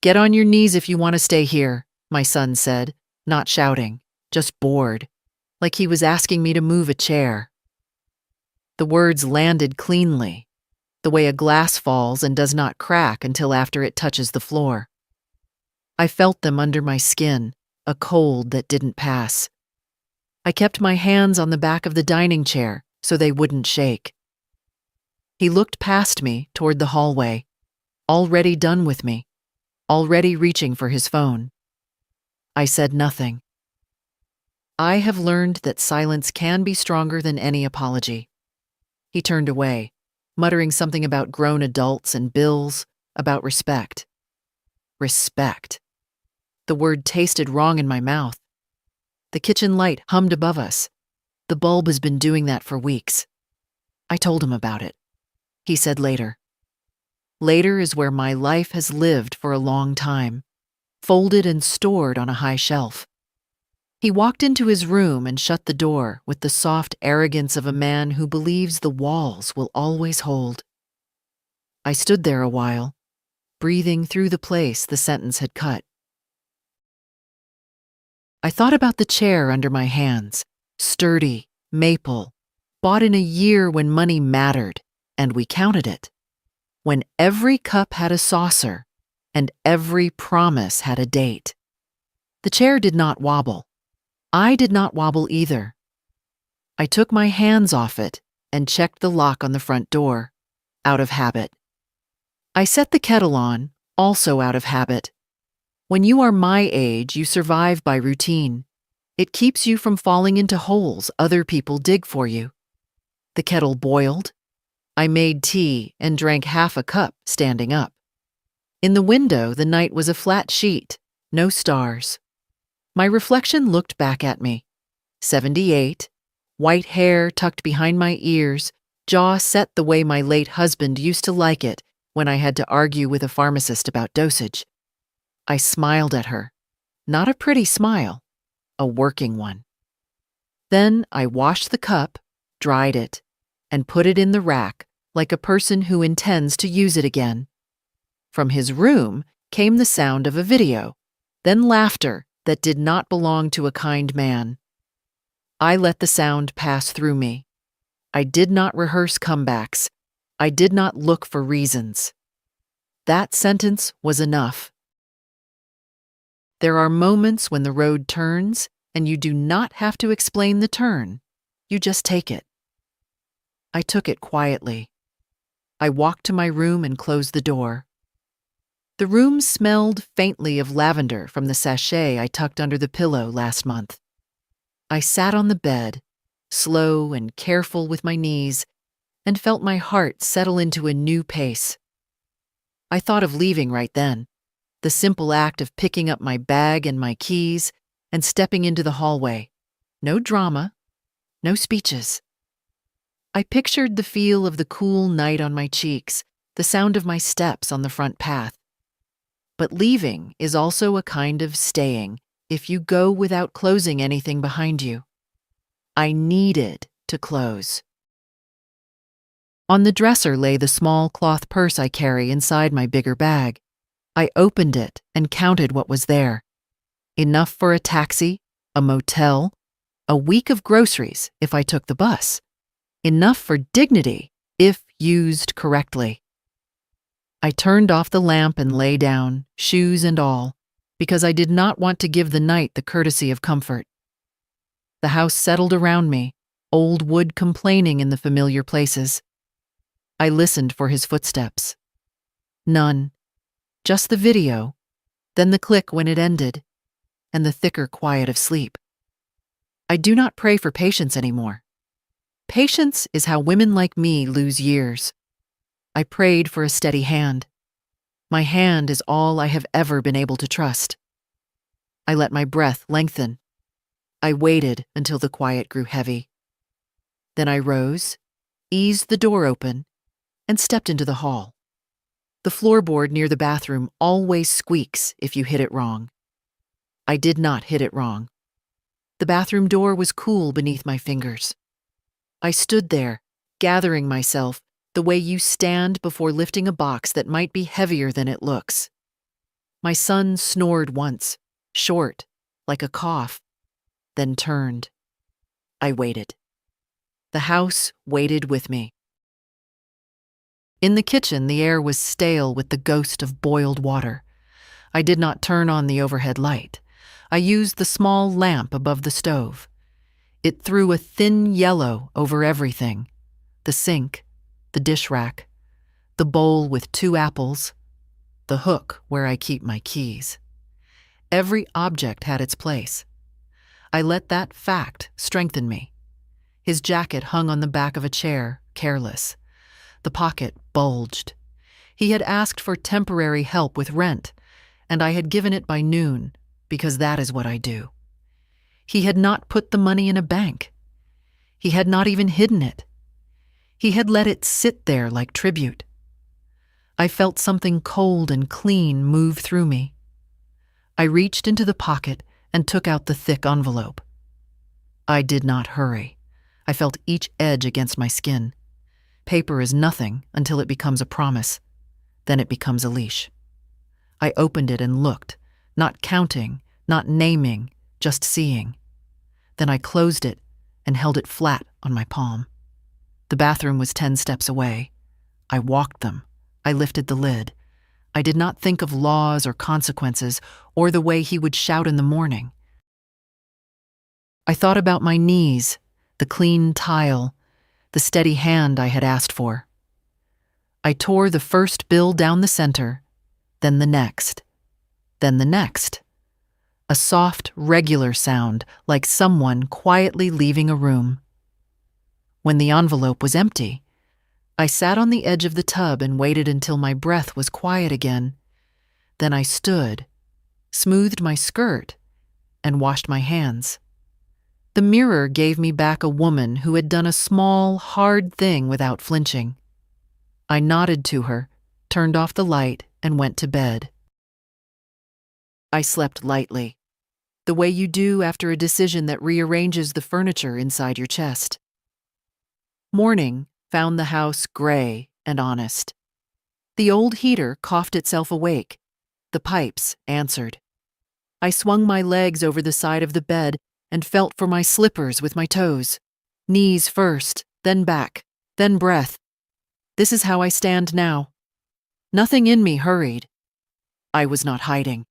Get on your knees if you want to stay here, my son said, not shouting, just bored, like he was asking me to move a chair. The words landed cleanly, the way a glass falls and does not crack until after it touches the floor. I felt them under my skin, a cold that didn't pass. I kept my hands on the back of the dining chair so they wouldn't shake. He looked past me toward the hallway, already done with me, already reaching for his phone. I said nothing. I have learned that silence can be stronger than any apology. He turned away, muttering something about grown adults and bills, about respect. Respect. The word tasted wrong in my mouth. The kitchen light hummed above us. The bulb has been doing that for weeks. I told him about it. He said later. Later is where my life has lived for a long time, folded and stored on a high shelf. He walked into his room and shut the door with the soft arrogance of a man who believes the walls will always hold. I stood there a while, breathing through the place the sentence had cut. I thought about the chair under my hands, sturdy, maple, bought in a year when money mattered, and we counted it. When every cup had a saucer, and every promise had a date. The chair did not wobble. I did not wobble either. I took my hands off it and checked the lock on the front door, out of habit. I set the kettle on, also out of habit. When you are my age, you survive by routine. It keeps you from falling into holes other people dig for you. The kettle boiled. I made tea and drank half a cup standing up. In the window, the night was a flat sheet, no stars. My reflection looked back at me. 78, white hair tucked behind my ears, jaw set the way my late husband used to like it when I had to argue with a pharmacist about dosage. I smiled at her. Not a pretty smile, a working one. Then I washed the cup, dried it, and put it in the rack like a person who intends to use it again. From his room came the sound of a video, then laughter that did not belong to a kind man. I let the sound pass through me. I did not rehearse comebacks. I did not look for reasons. That sentence was enough. There are moments when the road turns and you do not have to explain the turn. You just take it. I took it quietly. I walked to my room and closed the door. The room smelled faintly of lavender from the sachet I tucked under the pillow last month. I sat on the bed, slow and careful with my knees, and felt my heart settle into a new pace. I thought of leaving right then, the simple act of picking up my bag and my keys and stepping into the hallway. No drama, no speeches. I pictured the feel of the cool night on my cheeks, the sound of my steps on the front path. But leaving is also a kind of staying if you go without closing anything behind you. I needed to close. On the dresser lay the small cloth purse I carry inside my bigger bag. I opened it and counted what was there. Enough for a taxi, a motel, a week of groceries if I took the bus. Enough for dignity if used correctly. I turned off the lamp and lay down, shoes and all, because I did not want to give the night the courtesy of comfort. The house settled around me, old wood complaining in the familiar places. I listened for his footsteps. None. Just the video, then the click when it ended, and the thicker quiet of sleep. I do not pray for patience anymore. Patience is how women like me lose years. I prayed for a steady hand. My hand is all I have ever been able to trust. I let my breath lengthen. I waited until the quiet grew heavy. Then I rose, eased the door open, and stepped into the hall. The floorboard near the bathroom always squeaks if you hit it wrong. I did not hit it wrong. The bathroom door was cool beneath my fingers. I stood there, gathering myself, the way you stand before lifting a box that might be heavier than it looks. My son snored once, short, like a cough, then turned. I waited. The house waited with me. In the kitchen, the air was stale with the ghost of boiled water. I did not turn on the overhead light. I used the small lamp above the stove. It threw a thin yellow over everything: the sink, the dish rack, the bowl with 2 apples, the hook where I keep my keys. Every object had its place. I let that fact strengthen me. His jacket hung on the back of a chair, careless. The pocket bulged. He had asked for temporary help with rent, and I had given it by noon, because that is what I do. He had not put the money in a bank. He had not even hidden it. He had let it sit there like tribute. I felt something cold and clean move through me. I reached into the pocket and took out the thick envelope. I did not hurry. I felt each edge against my skin. Paper is nothing until it becomes a promise. Then it becomes a leash. I opened it and looked, not counting, not naming, just seeing. Then I closed it and held it flat on my palm. The bathroom was 10 steps away. I walked them. I lifted the lid. I did not think of laws or consequences or the way he would shout in the morning. I thought about my knees, the clean tile, the steady hand I had asked for. I tore the first bill down the center, then the next, then the next. A soft, regular sound, like someone quietly leaving a room. When the envelope was empty, I sat on the edge of the tub and waited until my breath was quiet again. Then I stood, smoothed my skirt, and washed my hands. The mirror gave me back a woman who had done a small, hard thing without flinching. I nodded to her, turned off the light, and went to bed. I slept lightly, the way you do after a decision that rearranges the furniture inside your chest. Morning found the house gray and honest. The old heater coughed itself awake. The pipes answered. I swung my legs over the side of the bed and felt for my slippers with my toes. Knees first, then back, then breath. This is how I stand now. Nothing in me hurried. I was not hiding.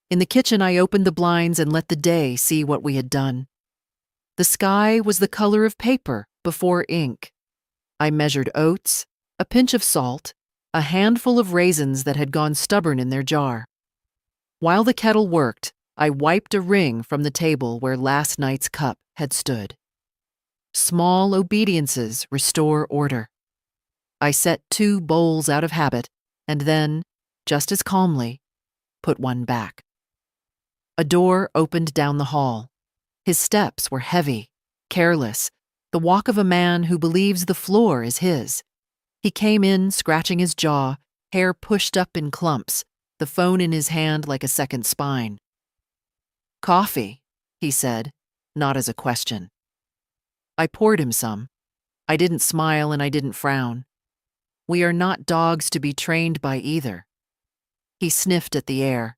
In the kitchen, I opened the blinds and let the day see what we had done. The sky was the color of paper before ink. I measured oats, a pinch of salt, a handful of raisins that had gone stubborn in their jar. While the kettle worked, I wiped a ring from the table where last night's cup had stood. Small obediences restore order. I set 2 bowls out of habit and then, just as calmly, put one back. A door opened down the hall. His steps were heavy, careless, the walk of a man who believes the floor is his. He came in scratching his jaw, hair pushed up in clumps, the phone in his hand like a second spine. "Coffee," he said, not as a question. I poured him some. I didn't smile and I didn't frown. We are not dogs to be trained by either. He sniffed at the air.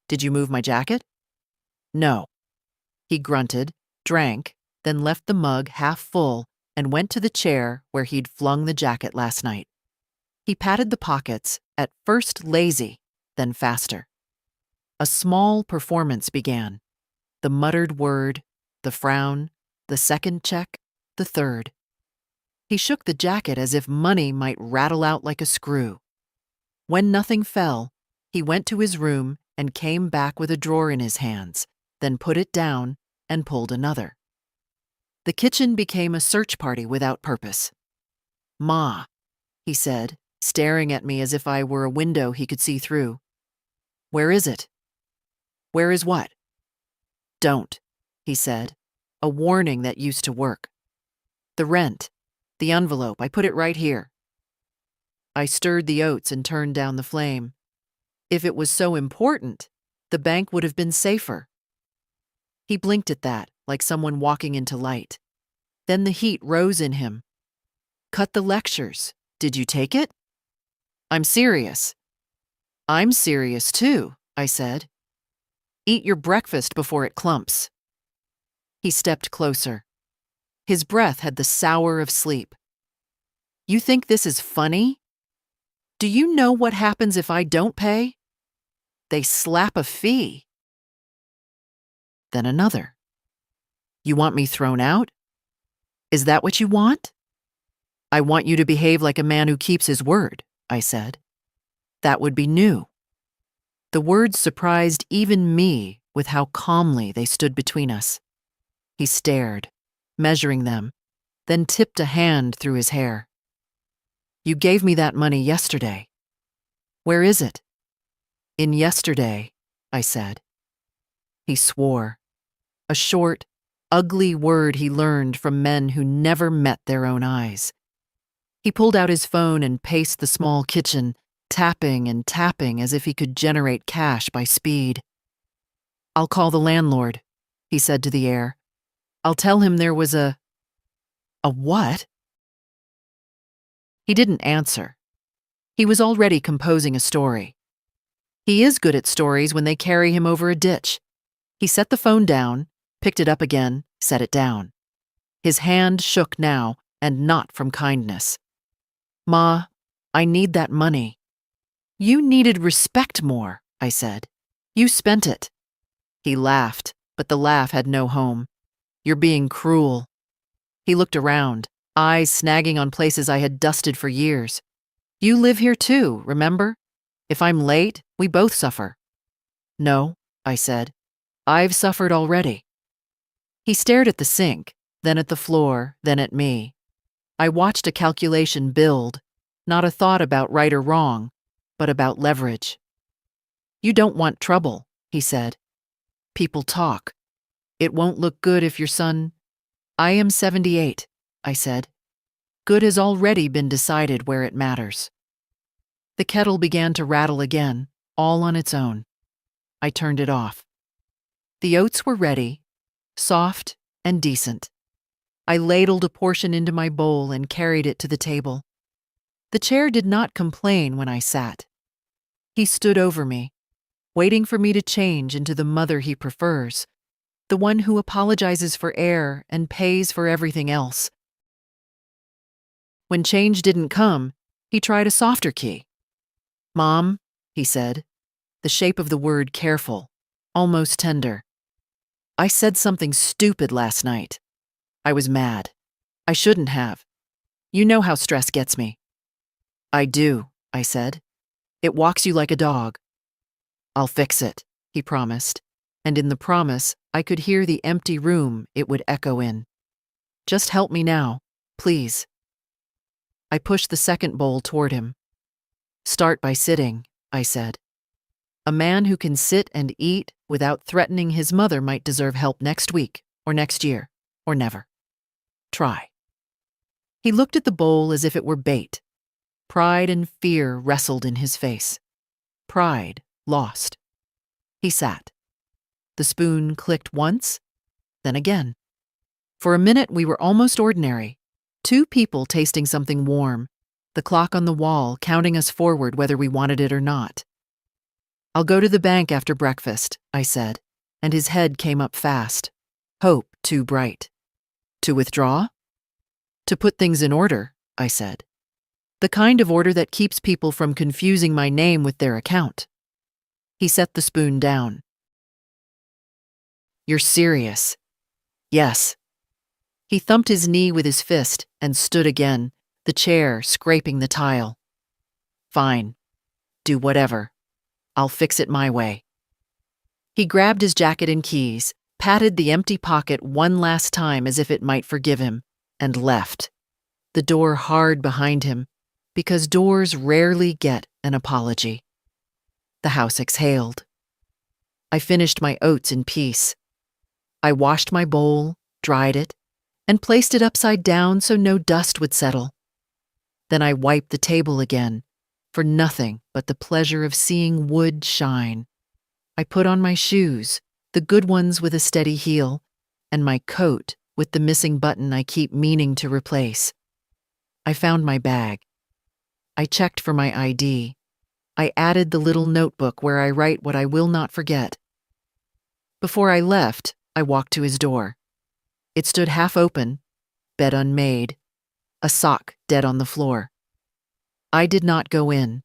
"Did you move my jacket?" "No." He grunted, drank, then left the mug half full and went to the chair where he'd flung the jacket last night. He patted the pockets, at first lazy, then faster. A small performance began. The muttered word, the frown, the second check, the third. He shook the jacket as if money might rattle out like a screw. When nothing fell, he went to his room and came back with a drawer in his hands, then put it down and pulled another. The kitchen became a search party without purpose. "Ma," he said, staring at me as if I were a window he could see through. "Where is it?" "Where is what?" "Don't," he said, a warning that used to work. "The rent, the envelope, I put it right here." I stirred the oats and turned down the flame. If it was so important, the bank would have been safer. He blinked at that, like someone walking into light. Then the heat rose in him. "Cut the lectures. Did you take it?" "I'm serious." I'm serious too, I said. Eat your breakfast before it clumps. He stepped closer. His breath had the sour of sleep. You think this is funny? Do you know what happens if I don't pay? They slap a fee. Then another. You want me thrown out? Is that what you want? I want you to behave like a man who keeps his word, I said. That would be new. The words surprised even me with how calmly they stood between us. He stared, measuring them, then tipped a hand through his hair. You gave me that money yesterday. Where is it? In yesterday, I said. He swore. A short, ugly word he learned from men who never met their own eyes. He pulled out his phone and paced the small kitchen, tapping and tapping as if he could generate cash by speed. I'll call the landlord, he said to the air. I'll tell him there was a what? He didn't answer. He was already composing a story. He is good at stories when they carry him over a ditch. He set the phone down, picked it up again, set it down. His hand shook now, and not from kindness. Ma, I need that money. You needed respect more, I said. You spent it. He laughed, but the laugh had no home. You're being cruel. He looked around, eyes snagging on places I had dusted for years. You live here too, remember? If I'm late, we both suffer. No, I said. I've suffered already. He stared at the sink, then at the floor, then at me. I watched a calculation build, not a thought about right or wrong, but about leverage. You don't want trouble, he said. People talk. It won't look good if your son... I am 78, I said. Good has already been decided where it matters. The kettle began to rattle again, all on its own. I turned it off. The oats were ready, soft and decent. I ladled a portion into my bowl and carried it to the table. The chair did not complain when I sat. He stood over me, waiting for me to change into the mother he prefers, the one who apologizes for air and pays for everything else. When change didn't come, he tried a softer key. Mom, he said, the shape of the word careful, almost tender. I said something stupid last night. I was mad. I shouldn't have. You know how stress gets me. I do, I said. It walks you like a dog. I'll fix it, he promised, and in the promise, I could hear the empty room it would echo in. Just help me now, please. I pushed the second bowl toward him. Start by sitting, I said. A man who can sit and eat without threatening his mother might deserve help next week, or next year, or never. Try. He looked at the bowl as if it were bait. Pride and fear wrestled in his face. Pride lost. He sat. The spoon clicked once, then again. For a minute we were almost ordinary. Two people tasting something warm, the clock on the wall counting us forward whether we wanted it or not. I'll go to the bank after breakfast, I said, and his head came up fast. Hope too bright. To withdraw? To put things in order, I said. The kind of order that keeps people from confusing my name with their account. He set the spoon down. You're serious? Yes. He thumped his knee with his fist and stood again, the chair scraping the tile. Fine. Do whatever. I'll fix it my way. He grabbed his jacket and keys, patted the empty pocket one last time as if it might forgive him, and left, the door hard behind him, because doors rarely get an apology. The house exhaled. I finished my oats in peace. I washed my bowl, dried it, and placed it upside down so no dust would settle. Then I wiped the table again, for nothing but the pleasure of seeing wood shine. I put on my shoes, the good ones with a steady heel, and my coat with the missing button I keep meaning to replace. I found my bag. I checked for my ID. I added the little notebook where I write what I will not forget. Before I left, I walked to his door. It stood half open, bed unmade, a sock dead on the floor. I did not go in.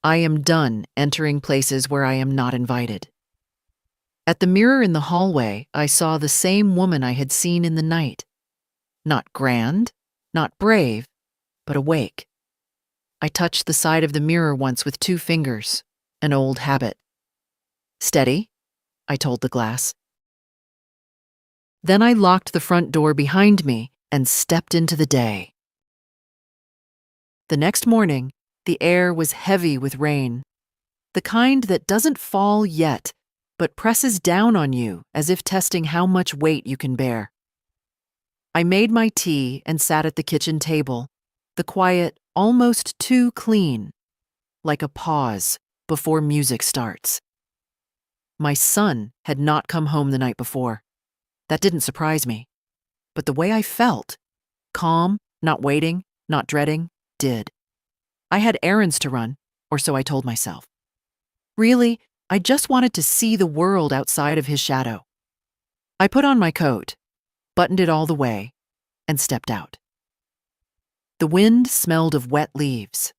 I am done entering places where I am not invited. At the mirror in the hallway, I saw the same woman I had seen in the night. Not grand, not brave, but awake. I touched the side of the mirror once with 2 fingers, an old habit. Steady, I told the glass. Then I locked the front door behind me and stepped into the day. The next morning, the air was heavy with rain, the kind that doesn't fall yet, but presses down on you as if testing how much weight you can bear. I made my tea and sat at the kitchen table, the quiet almost too clean, like a pause before music starts. My son had not come home the night before. That didn't surprise me. But the way I felt, calm, not waiting, not dreading, did. I had errands to run, or so I told myself. Really, I just wanted to see the world outside of his shadow. I put on my coat, buttoned it all the way, and stepped out. The wind smelled of wet leaves.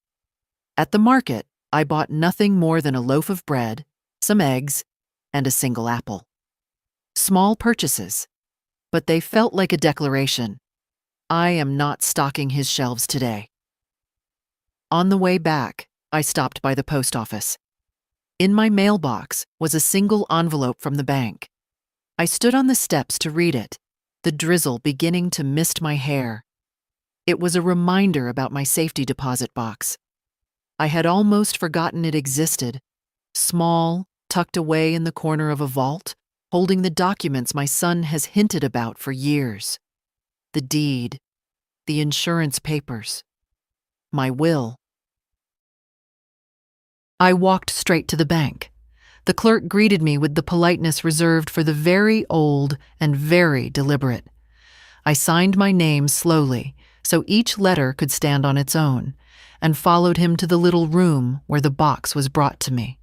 At the market, I bought nothing more than a loaf of bread, some eggs, and a single apple. Small purchases, but they felt like a declaration. I am not stocking his shelves today. On the way back, I stopped by the post office. In my mailbox was a single envelope from the bank. I stood on the steps to read it, the drizzle beginning to mist my hair. It was a reminder about my safety deposit box. I had almost forgotten it existed, small, tucked away in the corner of a vault, holding the documents my son has hinted about for years. The deed, the insurance papers, my will. I walked straight to the bank. The clerk greeted me with the politeness reserved for the very old and very deliberate. I signed my name slowly, so each letter could stand on its own, and followed him to the little room where the box was brought to me.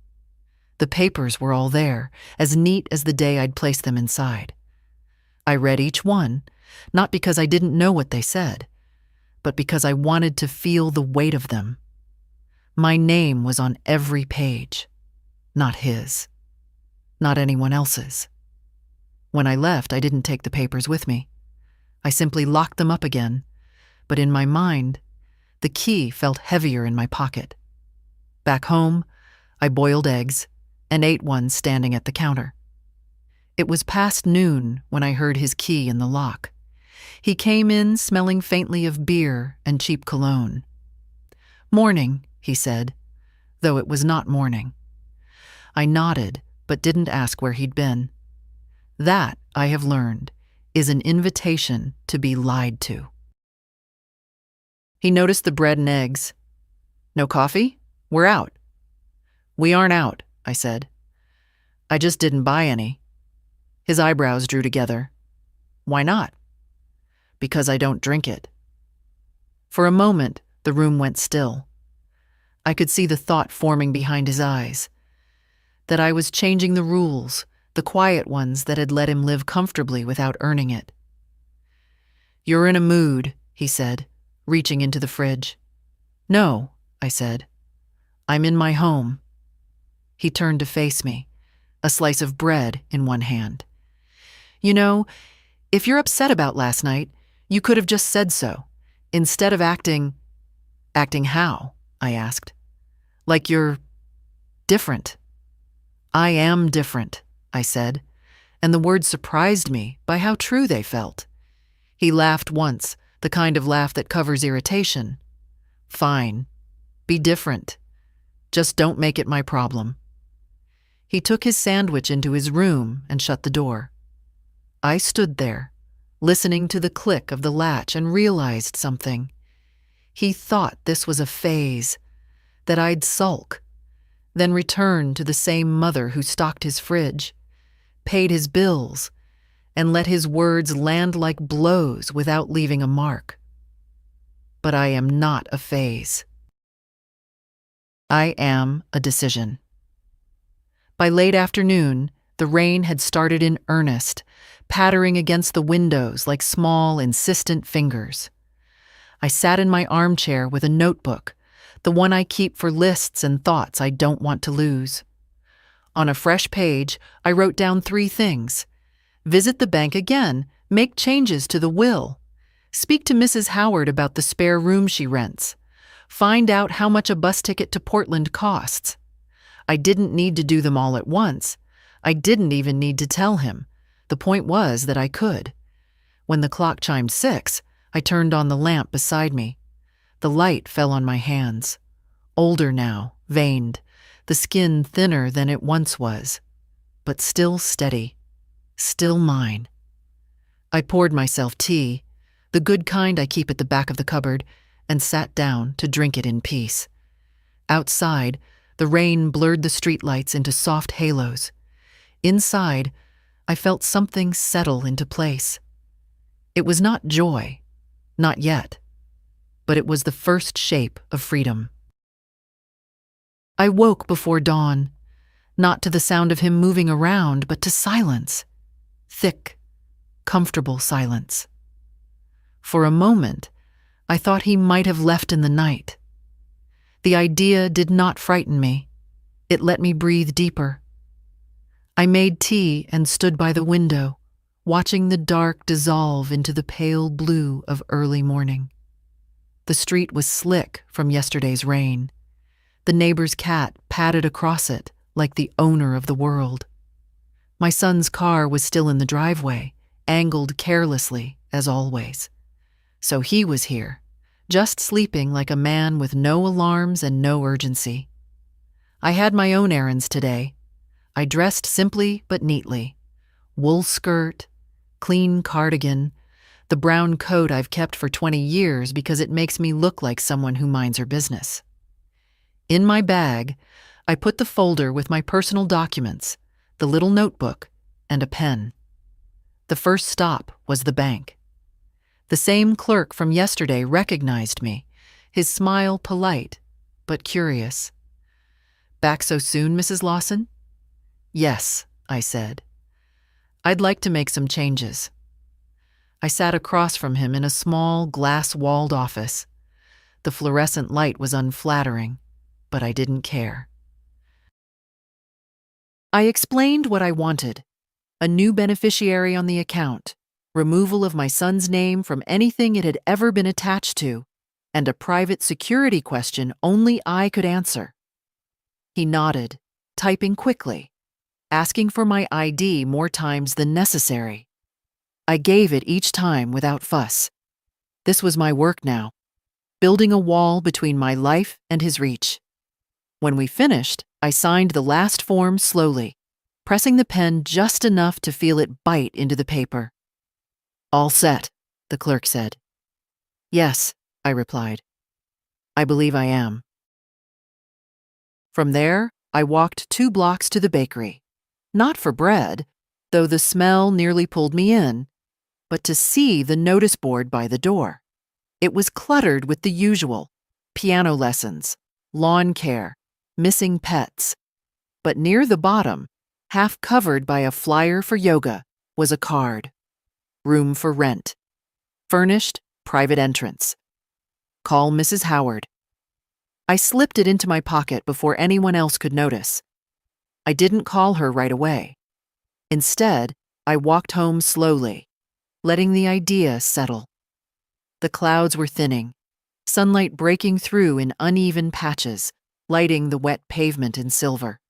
The papers were all there, as neat as the day I'd placed them inside. I read each one, not because I didn't know what they said, but because I wanted to feel the weight of them. My name was on every page, not his, not anyone else's. When I left, I didn't take the papers with me. I simply locked them up again, but in my mind, the key felt heavier in my pocket. Back home, I boiled eggs and ate one standing at the counter. It was past noon when I heard his key in the lock. He came in smelling faintly of beer and cheap cologne. "Morning," he said, though it was not morning. I nodded, but didn't ask where he'd been. That, I have learned, is an invitation to be lied to. He noticed the bread and eggs. "No coffee? We're out." "We aren't out," I said. "I just didn't buy any." His eyebrows drew together. "Why not?" "Because I don't drink it." For a moment, the room went still. I could see the thought forming behind his eyes, that I was changing the rules, the quiet ones that had let him live comfortably without earning it. "You're in a mood," he said, reaching into the fridge. "No," I said. "I'm in my home." He turned to face me, a slice of bread in one hand. "You know, if you're upset about last night, you could have just said so, instead of acting—" "Acting how?" I asked. "Like you're different." "I am different," I said, and the words surprised me by how true they felt. He laughed once, the kind of laugh that covers irritation. "Fine. Be different. Just don't make it my problem." He took his sandwich into his room and shut the door. I stood there, listening to the click of the latch, and realized something. He thought this was a phase, that I'd sulk, then return to the same mother who stocked his fridge, paid his bills, and let his words land like blows without leaving a mark. But I am not a phase. I am a decision. By late afternoon, the rain had started in earnest, pattering against the windows like small, insistent fingers. I sat in my armchair with a notebook, the one I keep for lists and thoughts I don't want to lose. On a fresh page, I wrote down 3 things. Visit the bank again, make changes to the will. Speak to Mrs. Howard about the spare room she rents. Find out how much a bus ticket to Portland costs. I didn't need to do them all at once. I didn't even need to tell him. The point was that I could. When the clock chimed 6, I turned on the lamp beside me. The light fell on my hands. Older now, veined, the skin thinner than it once was, but still steady, still mine. I poured myself tea, the good kind I keep at the back of the cupboard, and sat down to drink it in peace. Outside, the rain blurred the streetlights into soft halos. Inside, I felt something settle into place. It was not joy, not yet, but it was the first shape of freedom. I woke before dawn, not to the sound of him moving around, but to silence. Thick, comfortable silence. For a moment, I thought he might have left in the night. The idea did not frighten me. It let me breathe deeper. I made tea and stood by the window, watching the dark dissolve into the pale blue of early morning. The street was slick from yesterday's rain. The neighbor's cat padded across it like the owner of the world. My son's car was still in the driveway, angled carelessly, as always. So he was here, just sleeping like a man with no alarms and no urgency. I had my own errands today. I dressed simply but neatly. Wool skirt, clean cardigan, the brown coat I've kept for 20 years because it makes me look like someone who minds her business. In my bag, I put the folder with my personal documents, the little notebook, and a pen. The first stop was the bank. The same clerk from yesterday recognized me, his smile polite, but curious. "Back so soon, Mrs. Lawson?" "Yes," I said. "I'd like to make some changes." I sat across from him in a small, glass-walled office. The fluorescent light was unflattering, but I didn't care. I explained what I wanted: a new beneficiary on the account, removal of my son's name from anything it had ever been attached to, and a private security question only I could answer. He nodded, typing quickly, asking for my ID more times than necessary. I gave it each time without fuss. This was my work now, building a wall between my life and his reach. When we finished, I signed the last form slowly, pressing the pen just enough to feel it bite into the paper. "All set," the clerk said. "Yes," I replied. "I believe I am." From there, I walked 2 blocks to the bakery. Not for bread, though the smell nearly pulled me in, but to see the notice board by the door. It was cluttered with the usual: piano lessons, lawn care, missing pets. But near the bottom, half covered by a flyer for yoga, was a card. Room for rent. Furnished, private entrance. Call Mrs. Howard. I slipped it into my pocket before anyone else could notice. I didn't call her right away. Instead, I walked home slowly, letting the idea settle. The clouds were thinning, sunlight breaking through in uneven patches, lighting the wet pavement in silver.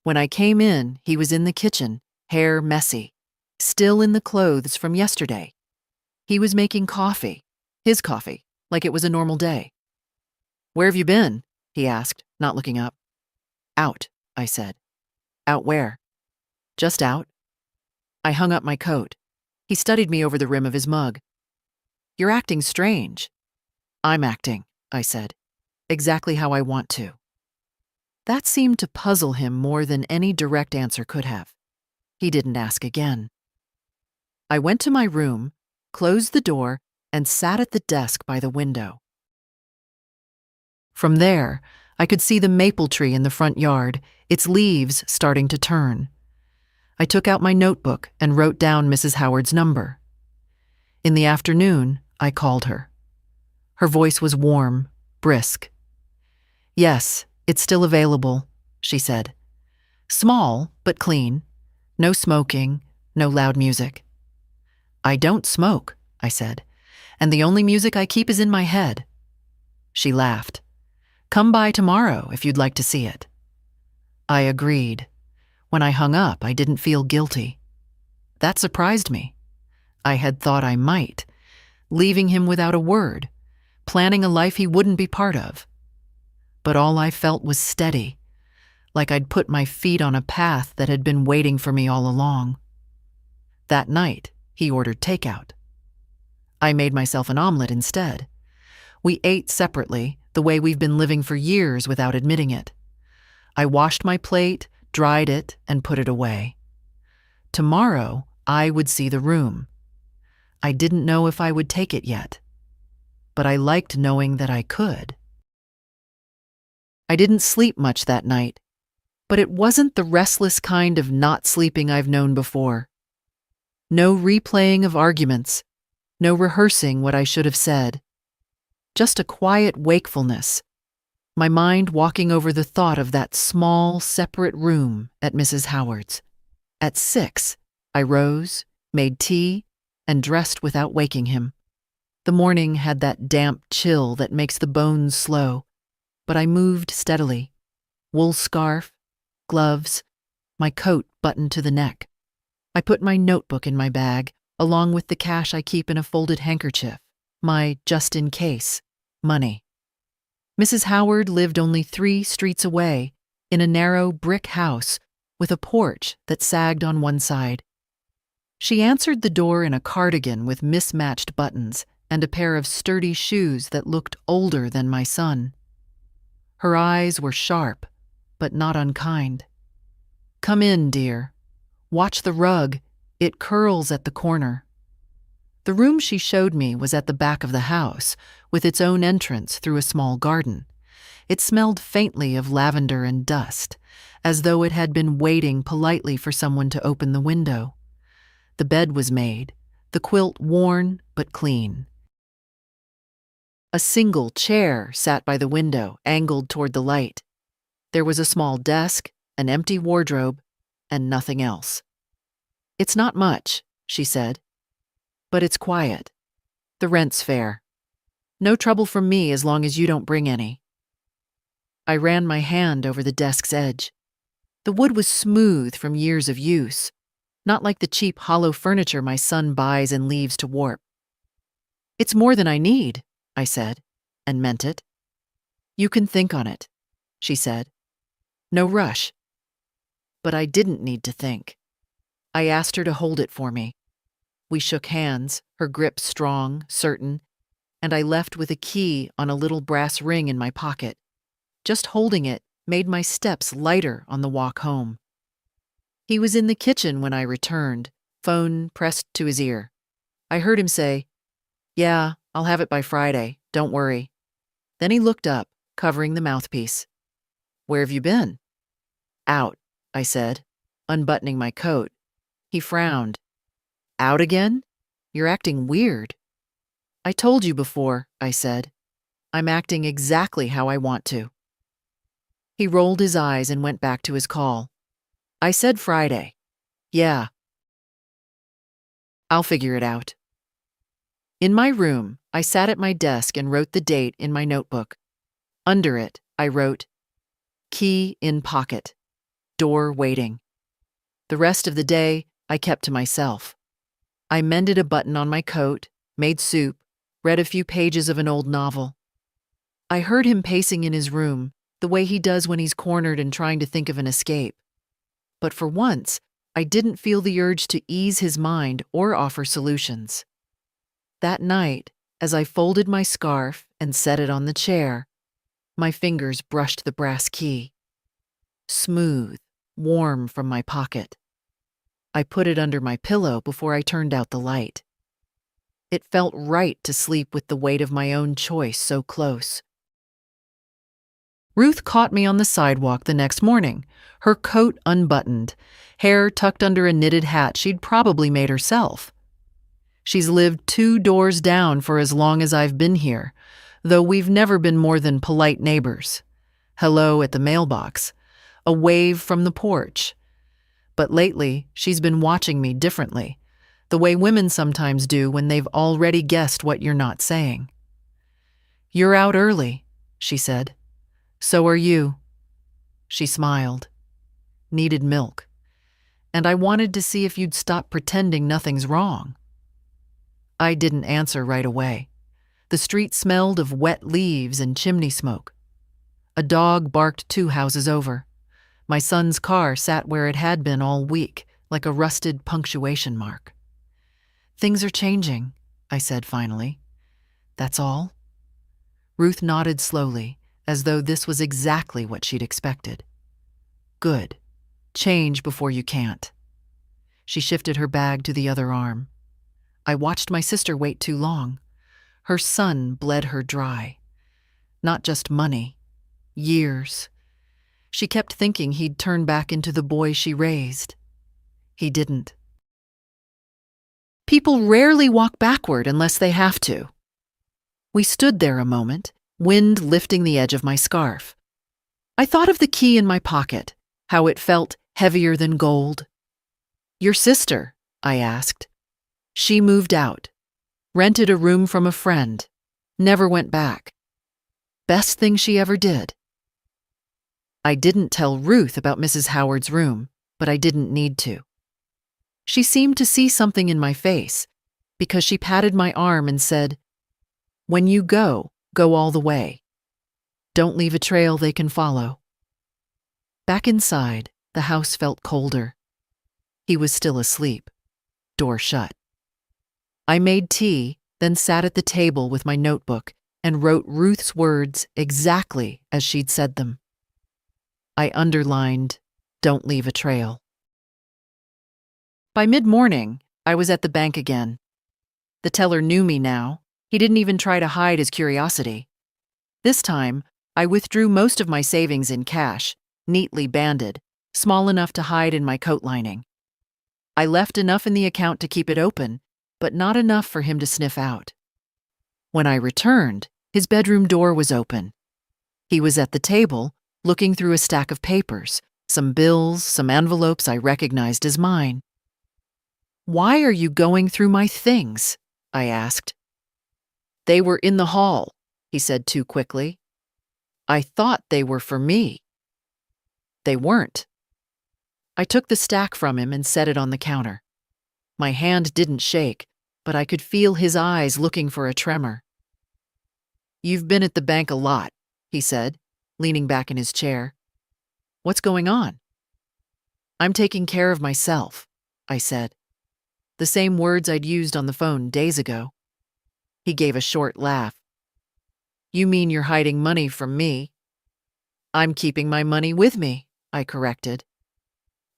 When I came in, he was in the kitchen, hair messy, still in the clothes from yesterday. He was making coffee, his coffee, like it was a normal day. "Where have you been?" he asked, not looking up. "Out," I said. "Out where?" "Just out." I hung up my coat. He studied me over the rim of his mug. "You're acting strange." "I'm acting," I said, "exactly how I want to." That seemed to puzzle him more than any direct answer could have. He didn't ask again. I went to my room, closed the door, and sat at the desk by the window. From there, I could see the maple tree in the front yard, its leaves starting to turn. I took out my notebook and wrote down Mrs. Howard's number. In the afternoon, I called her. Her voice was warm, brisk. "Yes, it's still available," she said. "Small, but clean. No smoking, no loud music." "I don't smoke," I said, "and the only music I keep is in my head." She laughed. "Come by tomorrow if you'd like to see it." I agreed. When I hung up, I didn't feel guilty. That surprised me. I had thought I might, leaving him without a word, planning a life he wouldn't be part of. But all I felt was steady, like I'd put my feet on a path that had been waiting for me all along. That night, he ordered takeout. I made myself an omelet instead. We ate separately, the way we've been living for years without admitting it. I washed my plate, dried it, and put it away. Tomorrow, I would see the room. I didn't know if I would take it yet, but I liked knowing that I could. I didn't sleep much that night, but it wasn't the restless kind of not sleeping I've known before. No replaying of arguments, no rehearsing what I should have said. Just a quiet wakefulness, my mind walking over the thought of that small, separate room at Mrs. Howard's. At 6, I rose, made tea, and dressed without waking him. The morning had that damp chill that makes the bones slow, but I moved steadily. Wool scarf, gloves, my coat buttoned to the neck. I put my notebook in my bag, along with the cash I keep in a folded handkerchief, my just-in-case money. Mrs. Howard lived only 3 streets away, in a narrow brick house with a porch that sagged on one side. She answered the door in a cardigan with mismatched buttons and a pair of sturdy shoes that looked older than my son. Her eyes were sharp, but not unkind. "Come in, dear. Watch the rug. It curls at the corner." The room she showed me was at the back of the house, with its own entrance through a small garden. It smelled faintly of lavender and dust, as though it had been waiting politely for someone to open the window. The bed was made, the quilt worn but clean. A single chair sat by the window, angled toward the light. There was a small desk, an empty wardrobe, and nothing else. "It's not much," she said, "but it's quiet. The rent's fair. No trouble from me as long as you don't bring any." I ran my hand over the desk's edge. The wood was smooth from years of use, not like the cheap hollow furniture my son buys and leaves to warp. "It's more than I need," I said, and meant it. "You can think on it," she said. "No rush." But I didn't need to think. I asked her to hold it for me. We shook hands, her grip strong, certain, and I left with a key on a little brass ring in my pocket. Just holding it made my steps lighter on the walk home. He was in the kitchen when I returned, phone pressed to his ear. I heard him say, "Yeah, I'll have it by Friday, don't worry." Then he looked up, covering the mouthpiece. "Where have you been?" "Out," I said, unbuttoning my coat. He frowned. "Out again? You're acting weird." "I told you before," I said. "I'm acting exactly how I want to." He rolled his eyes and went back to his call. "I said Friday." "Yeah." "I'll figure it out." In my room, I sat at my desk and wrote the date in my notebook. Under it, I wrote, "Key in pocket. Door waiting." The rest of the day, I kept to myself. I mended a button on my coat, made soup, read a few pages of an old novel. I heard him pacing in his room, the way he does when he's cornered and trying to think of an escape. But for once, I didn't feel the urge to ease his mind or offer solutions. That night, as I folded my scarf and set it on the chair, my fingers brushed the brass key. Smooth, warm from my pocket. I put it under my pillow before I turned out the light. It felt right to sleep with the weight of my own choice so close. Ruth caught me on the sidewalk the next morning, her coat unbuttoned, hair tucked under a knitted hat she'd probably made herself. She's lived 2 doors down for as long as I've been here, though we've never been more than polite neighbors. Hello at the mailbox, a wave from the porch. But lately, she's been watching me differently, the way women sometimes do when they've already guessed what you're not saying. "You're out early," she said. "So are you." She smiled. "Needed milk. And I wanted to see if you'd stop pretending nothing's wrong." I didn't answer right away. The street smelled of wet leaves and chimney smoke. A dog barked 2 houses over. My son's car sat where it had been all week, like a rusted punctuation mark. "Things are changing," I said finally. "That's all?" Ruth nodded slowly, as though this was exactly what she'd expected. "Good. Change before you can't." She shifted her bag to the other arm. I watched my sister wait too long. Her son bled her dry. Not just money. Years. She kept thinking he'd turn back into the boy she raised. He didn't. People rarely walk backward unless they have to. We stood there a moment, wind lifting the edge of my scarf. I thought of the key in my pocket, how it felt heavier than gold. "Your sister?" I asked. "She moved out. Rented a room from a friend. Never went back. Best thing she ever did." I didn't tell Ruth about Mrs. Howard's room, but I didn't need to. She seemed to see something in my face, because she patted my arm and said, "When you go, go all the way. Don't leave a trail they can follow." Back inside, the house felt colder. He was still asleep, door shut. I made tea, then sat at the table with my notebook and wrote Ruth's words exactly as she'd said them. I underlined, "Don't leave a trail." By mid-morning, I was at the bank again. The teller knew me now. He didn't even try to hide his curiosity. This time, I withdrew most of my savings in cash, neatly banded, small enough to hide in my coat lining. I left enough in the account to keep it open, but not enough for him to sniff out. When I returned, his bedroom door was open. He was at the table, looking through a stack of papers, some bills, some envelopes I recognized as mine. "Why are you going through my things?" I asked. "They were in the hall," he said too quickly. "I thought they were for me." They weren't. I took the stack from him and set it on the counter. My hand didn't shake, but I could feel his eyes looking for a tremor. "You've been at the bank a lot," he said, leaning back in his chair. "What's going on?" "I'm taking care of myself," I said. The same words I'd used on the phone days ago. He gave a short laugh. "You mean you're hiding money from me?" "I'm keeping my money with me," I corrected.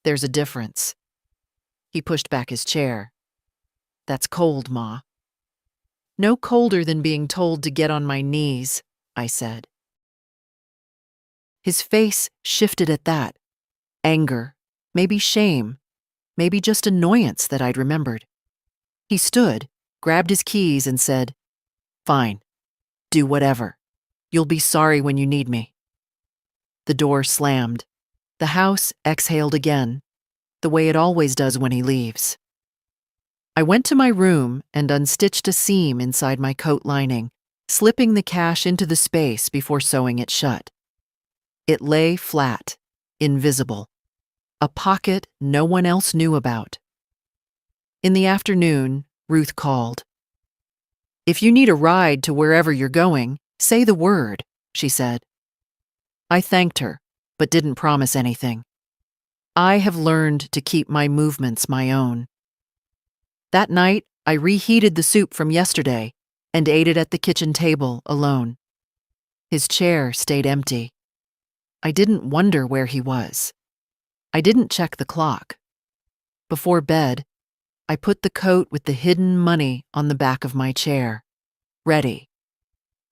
"There's a difference." He pushed back his chair. "That's cold, Ma." "No colder than being told to get on my knees," I said. His face shifted at that. Anger, maybe shame, maybe just annoyance that I'd remembered. He stood, grabbed his keys and said, "Fine, do whatever. You'll be sorry when you need me." The door slammed. The house exhaled again, the way it always does when he leaves. I went to my room and unstitched a seam inside my coat lining, slipping the cash into the space before sewing it shut. It lay flat, invisible, a pocket no one else knew about. In the afternoon, Ruth called. "If you need a ride to wherever you're going, say the word," she said. I thanked her, but didn't promise anything. I have learned to keep my movements my own. That night, I reheated the soup from yesterday and ate it at the kitchen table alone. His chair stayed empty. I didn't wonder where he was. I didn't check the clock. Before bed, I put the coat with the hidden money on the back of my chair, ready.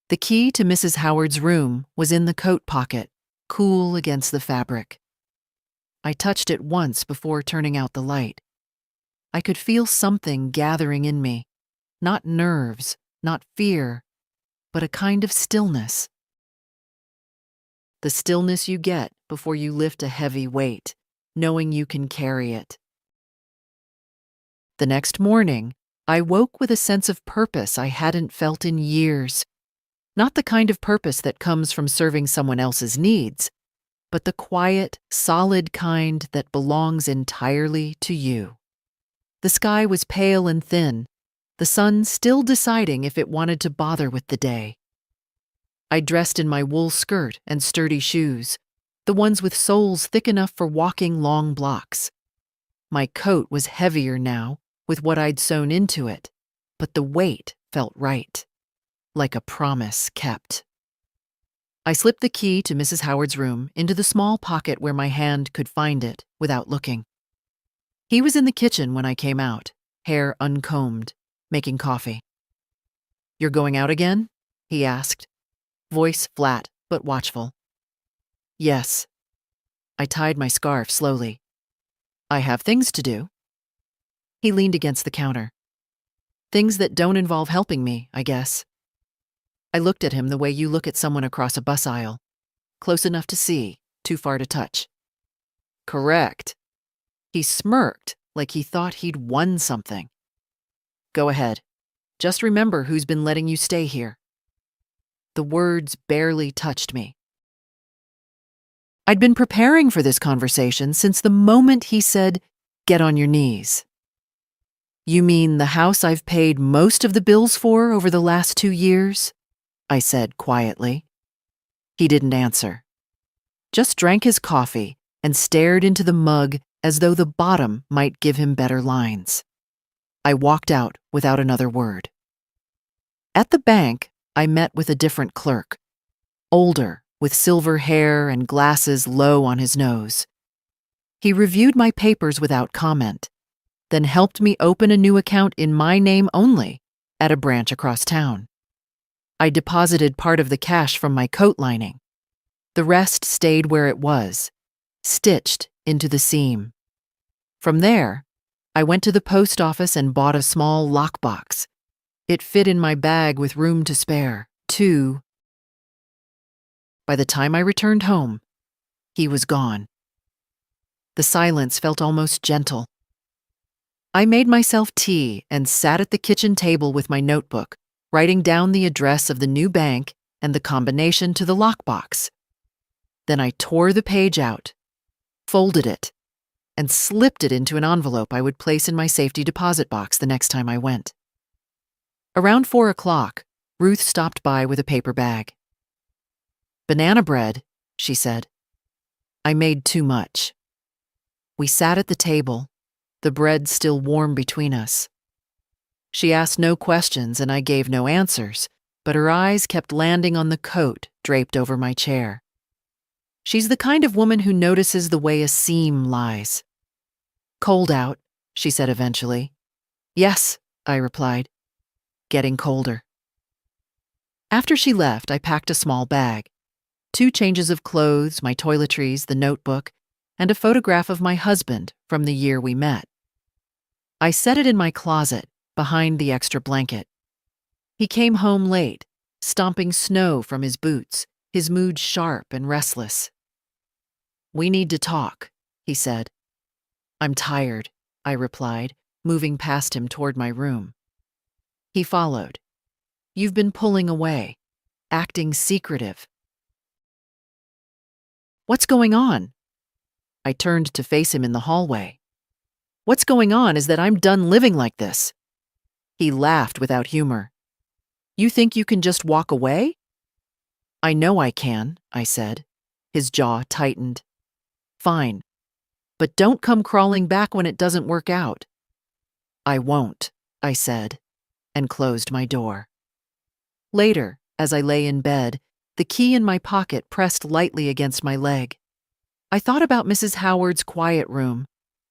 The key to Mrs. Howard's room was in the coat pocket, cool against the fabric. I touched it once before turning out the light. I could feel something gathering in me, not nerves, not fear, but a kind of stillness. The stillness you get before you lift a heavy weight, knowing you can carry it. The next morning, I woke with a sense of purpose I hadn't felt in years. Not the kind of purpose that comes from serving someone else's needs, but the quiet, solid kind that belongs entirely to you. The sky was pale and thin, the sun still deciding if it wanted to bother with the day. I dressed in my wool skirt and sturdy shoes, the ones with soles thick enough for walking long blocks. My coat was heavier now, with what I'd sewn into it, but the weight felt right, like a promise kept. I slipped the key to Mrs. Howard's room into the small pocket where my hand could find it without looking. He was in the kitchen when I came out, hair uncombed, making coffee. "You're going out again?" he asked, voice flat but watchful. "Yes." I tied my scarf slowly. "I have things to do." He leaned against the counter. "Things that don't involve helping me, I guess." I looked at him the way you look at someone across a bus aisle. Close enough to see, too far to touch. "Correct." He smirked like he thought he'd won something. "Go ahead. Just remember who's been letting you stay here." The words barely touched me. I'd been preparing for this conversation since the moment he said, "Get on your knees." "You mean the house I've paid most of the bills for over the last 2 years?" I said quietly. He didn't answer. Just drank his coffee and stared into the mug as though the bottom might give him better lines. I walked out without another word. At the bank, I met with a different clerk, older, with silver hair and glasses low on his nose. He reviewed my papers without comment, then helped me open a new account in my name only at a branch across town. I deposited part of the cash from my coat lining. The rest stayed where it was, stitched into the seam. From there, I went to the post office and bought a small lockbox. It fit in my bag with room to spare, too. By the time I returned home, he was gone. The silence felt almost gentle. I made myself tea and sat at the kitchen table with my notebook, writing down the address of the new bank and the combination to the lockbox. Then I tore the page out, folded it, and slipped it into an envelope I would place in my safety deposit box the next time I went. Around 4 o'clock, Ruth stopped by with a paper bag. "Banana bread," she said. I made too much. We sat at the table, the bread still warm between us. She asked no questions and I gave no answers, but her eyes kept landing on the coat draped over my chair. She's the kind of woman who notices the way a seam lies. "Cold out," she said eventually. "Yes," I replied. "Getting colder." After she left, I packed a small bag. 2 changes of clothes, my toiletries, the notebook, and a photograph of my husband from the year we met. I set it in my closet, behind the extra blanket. He came home late, stomping snow from his boots, his mood sharp and restless. "We need to talk," he said. "I'm tired," I replied, moving past him toward my room. He followed. "You've been pulling away, acting secretive." "What's going on?" I turned to face him in the hallway. "What's going on is that I'm done living like this." He laughed without humor. "You think you can just walk away?" "I know I can," I said. His jaw tightened. "Fine. But don't come crawling back when it doesn't work out." "I won't," I said, and closed my door. Later, as I lay in bed, the key in my pocket pressed lightly against my leg. I thought about Mrs. Howard's quiet room,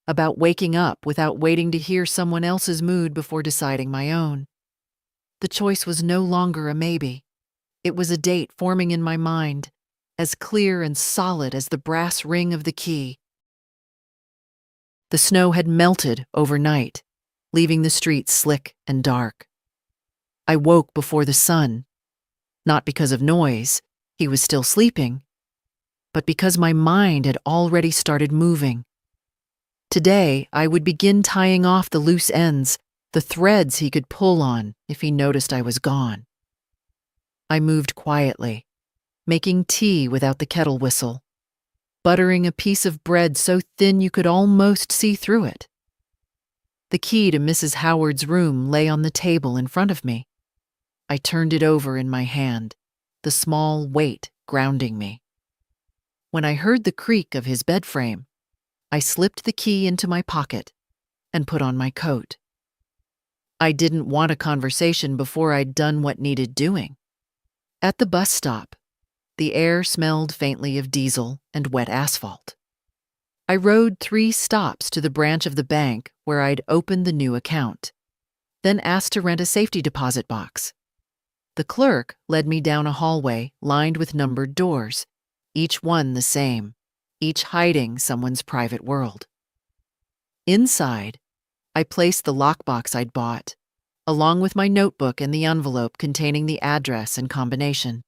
about waking up without waiting to hear someone else's mood before deciding my own. The choice was no longer a maybe. It was a date forming in my mind, as clear and solid as the brass ring of the key. The snow had melted overnight, leaving the streets slick and dark. I woke before the sun, not because of noise, he was still sleeping, but because my mind had already started moving. Today, I would begin tying off the loose ends, the threads he could pull on if he noticed I was gone. I moved quietly, making tea without the kettle whistle, buttering a piece of bread so thin you could almost see through it. The key to Mrs. Howard's room lay on the table in front of me. I turned it over in my hand, the small weight grounding me. When I heard the creak of his bed frame, I slipped the key into my pocket and put on my coat. I didn't want a conversation before I'd done what needed doing. At the bus stop, the air smelled faintly of diesel and wet asphalt. I rode 3 stops to the branch of the bank where I'd opened the new account, then asked to rent a safety deposit box. The clerk led me down a hallway lined with numbered doors, each one the same, each hiding someone's private world. Inside, I placed the lockbox I'd bought, along with my notebook and the envelope containing the address and combination.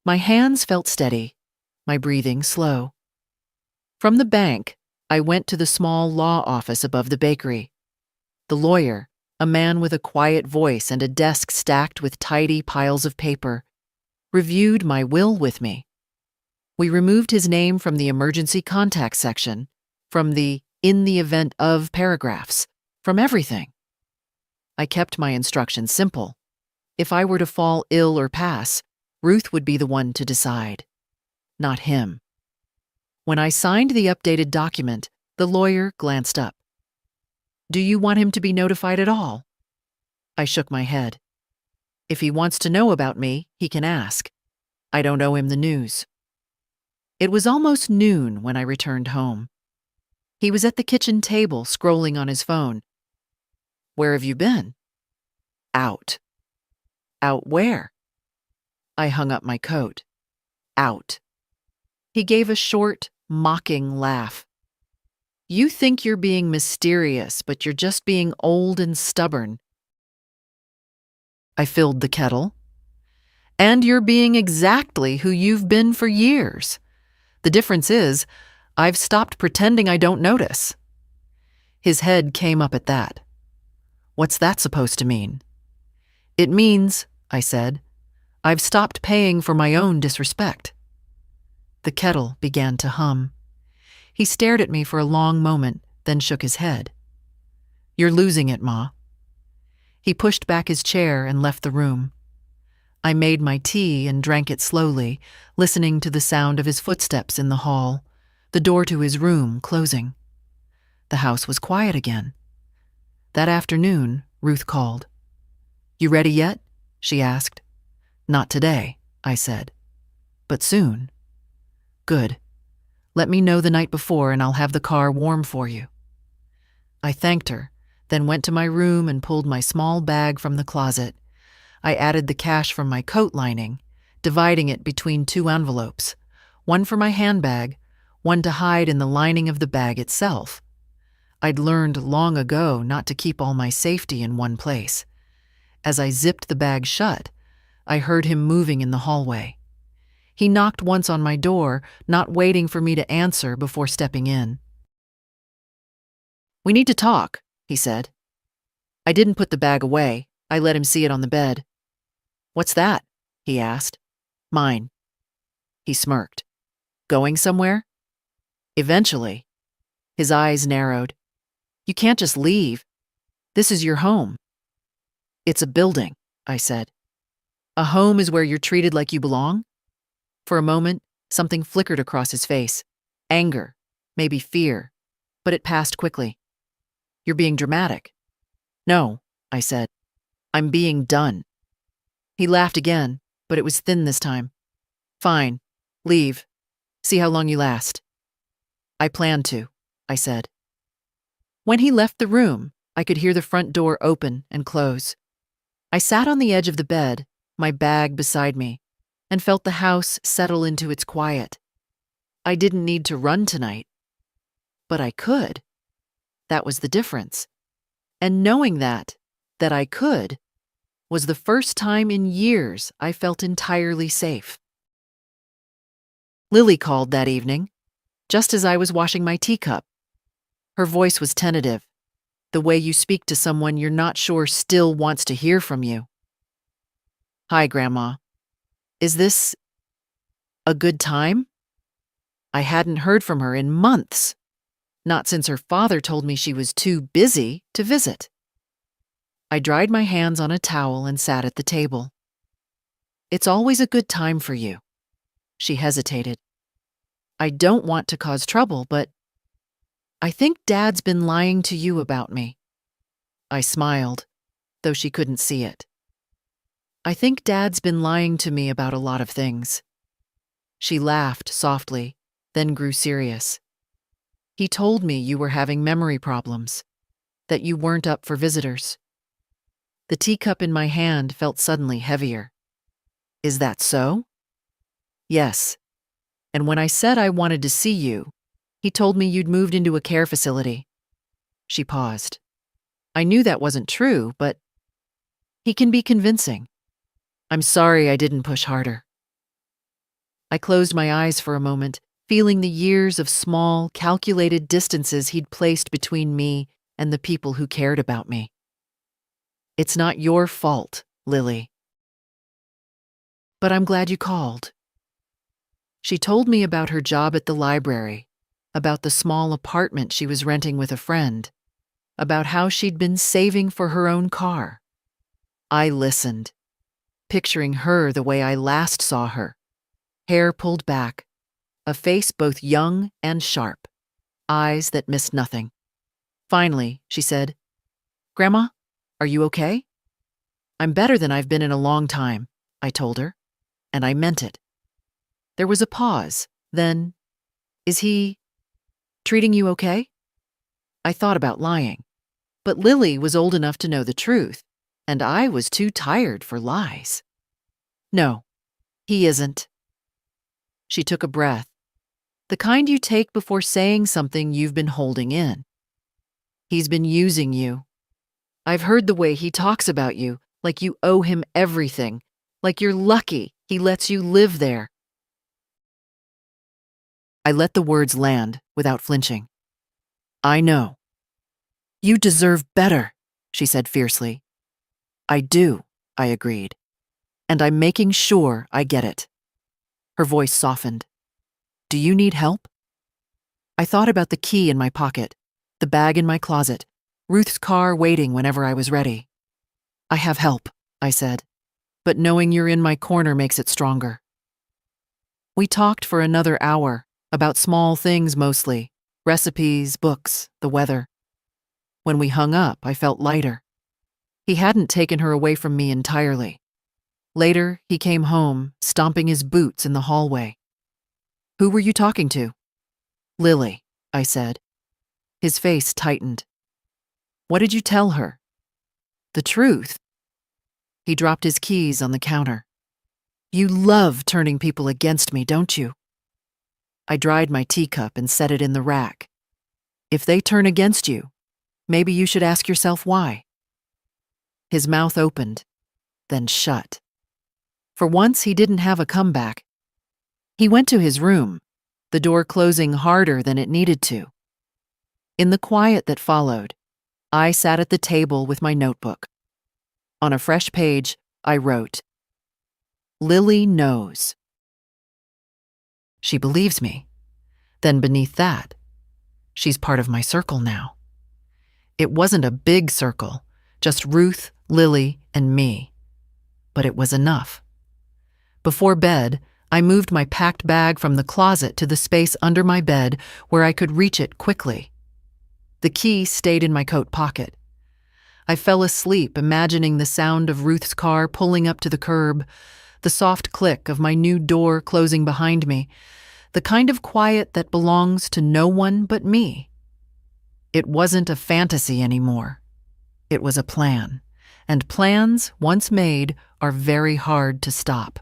My hands felt steady, my breathing slow. From the bank, I went to the small law office above the bakery. The lawyer, a man with a quiet voice and a desk stacked with tidy piles of paper, reviewed my will with me. We removed his name from the emergency contact section, from the in the event of paragraphs, from everything. I kept my instructions simple. If I were to fall ill or pass, Ruth would be the one to decide, not him. When I signed the updated document, the lawyer glanced up. "Do you want him to be notified at all?" I shook my head. "If he wants to know about me, he can ask. I don't owe him the news." It was almost noon when I returned home. He was at the kitchen table scrolling on his phone. "Where have you been?" "Out." "Out where?" I hung up my coat. "Out." He gave a short, mocking laugh. "You think you're being mysterious, but you're just being old and stubborn." I filled the kettle. "And you're being exactly who you've been for years. The difference is, I've stopped pretending I don't notice." His head came up at that. "What's that supposed to mean?" "It means," I said, "I've stopped paying for my own disrespect." The kettle began to hum. He stared at me for a long moment, then shook his head. "You're losing it, Ma." He pushed back his chair and left the room. I made my tea and drank it slowly, listening to the sound of his footsteps in the hall, the door to his room closing. The house was quiet again. That afternoon, Ruth called. "You ready yet?" she asked. "Not today," I said. "But soon." "Good. Let me know the night before and I'll have the car warm for you." I thanked her, then went to my room and pulled my small bag from the closet. I added the cash from my coat lining, dividing it between 2 envelopes, one for my handbag, one to hide in the lining of the bag itself. I'd learned long ago not to keep all my safety in one place. As I zipped the bag shut, I heard him moving in the hallway. He knocked once on my door, not waiting for me to answer before stepping in. "We need to talk," he said. I didn't put the bag away. I let him see it on the bed. "What's that?" he asked. "Mine." He smirked. "Going somewhere?" "Eventually." His eyes narrowed. "You can't just leave. This is your home." "It's a building," I said. "A home is where you're treated like you belong?" For a moment, something flickered across his face. Anger, maybe fear, but it passed quickly. "You're being dramatic." "No," I said. "I'm being done." He laughed again, but it was thin this time. "Fine. Leave. See how long you last." "I plan to," I said. When he left the room, I could hear the front door open and close. I sat on the edge of the bed, my bag beside me, and felt the house settle into its quiet. I didn't need to run tonight, but I could. That was the difference. And knowing that I could, was the first time in years I felt entirely safe. Lily called that evening, just as I was washing my teacup. Her voice was tentative, the way you speak to someone you're not sure still wants to hear from you. "Hi, Grandma. Is this a good time?" I hadn't heard from her in months, not since her father told me she was too busy to visit. I dried my hands on a towel and sat at the table. "It's always a good time for you." She hesitated. "I don't want to cause trouble, but I think Dad's been lying to you about me." I smiled, though she couldn't see it. "I think Dad's been lying to me about a lot of things." She laughed softly, then grew serious. "He told me you were having memory problems, that you weren't up for visitors." The teacup in my hand felt suddenly heavier. "Is that so?" "Yes. And when I said I wanted to see you, he told me you'd moved into a care facility." She paused. I knew that wasn't true, but he can be convincing. "I'm sorry I didn't push harder." I closed my eyes for a moment, feeling the years of small, calculated distances he'd placed between me and the people who cared about me. "It's not your fault, Lily. But I'm glad you called." She told me about her job at the library, about the small apartment she was renting with a friend, about how she'd been saving for her own car. I listened, picturing her the way I last saw her, hair pulled back, a face both young and sharp, eyes that missed nothing. Finally, she said, "Grandma, are you okay?" "I'm better than I've been in a long time," I told her, and I meant it. There was a pause, then, "Is he treating you okay?" I thought about lying, but Lily was old enough to know the truth, and I was too tired for lies. "No, he isn't." She took a breath, the kind you take before saying something you've been holding in. "He's been using you. I've heard the way he talks about you, like you owe him everything, like you're lucky he lets you live there." I let the words land without flinching. "I know." "You deserve better," she said fiercely. "I do," I agreed. "And I'm making sure I get it." Her voice softened. "Do you need help?" I thought about the key in my pocket, the bag in my closet, Ruth's car waiting whenever I was ready. "I have help," I said, "but knowing you're in my corner makes it stronger." We talked for another hour, about small things mostly, recipes, books, the weather. When we hung up, I felt lighter. He hadn't taken her away from me entirely. Later, he came home, stomping his boots in the hallway. "Who were you talking to?" "Lily," I said. His face tightened. "What did you tell her?" "The truth." He dropped his keys on the counter. "You love turning people against me, don't you?" I dried my teacup and set it in the rack. "If they turn against you, maybe you should ask yourself why." His mouth opened, then shut. For once, he didn't have a comeback. He went to his room, the door closing harder than it needed to. In the quiet that followed, I sat at the table with my notebook. On a fresh page, I wrote, "Lily knows." She believes me. Then beneath that, she's part of my circle now. It wasn't a big circle, just Ruth, Lily, and me. But it was enough. Before bed, I moved my packed bag from the closet to the space under my bed where I could reach it quickly. The key stayed in my coat pocket. I fell asleep imagining the sound of Ruth's car pulling up to the curb, the soft click of my new door closing behind me, the kind of quiet that belongs to no one but me. It wasn't a fantasy anymore. It was a plan, and plans, once made, are very hard to stop.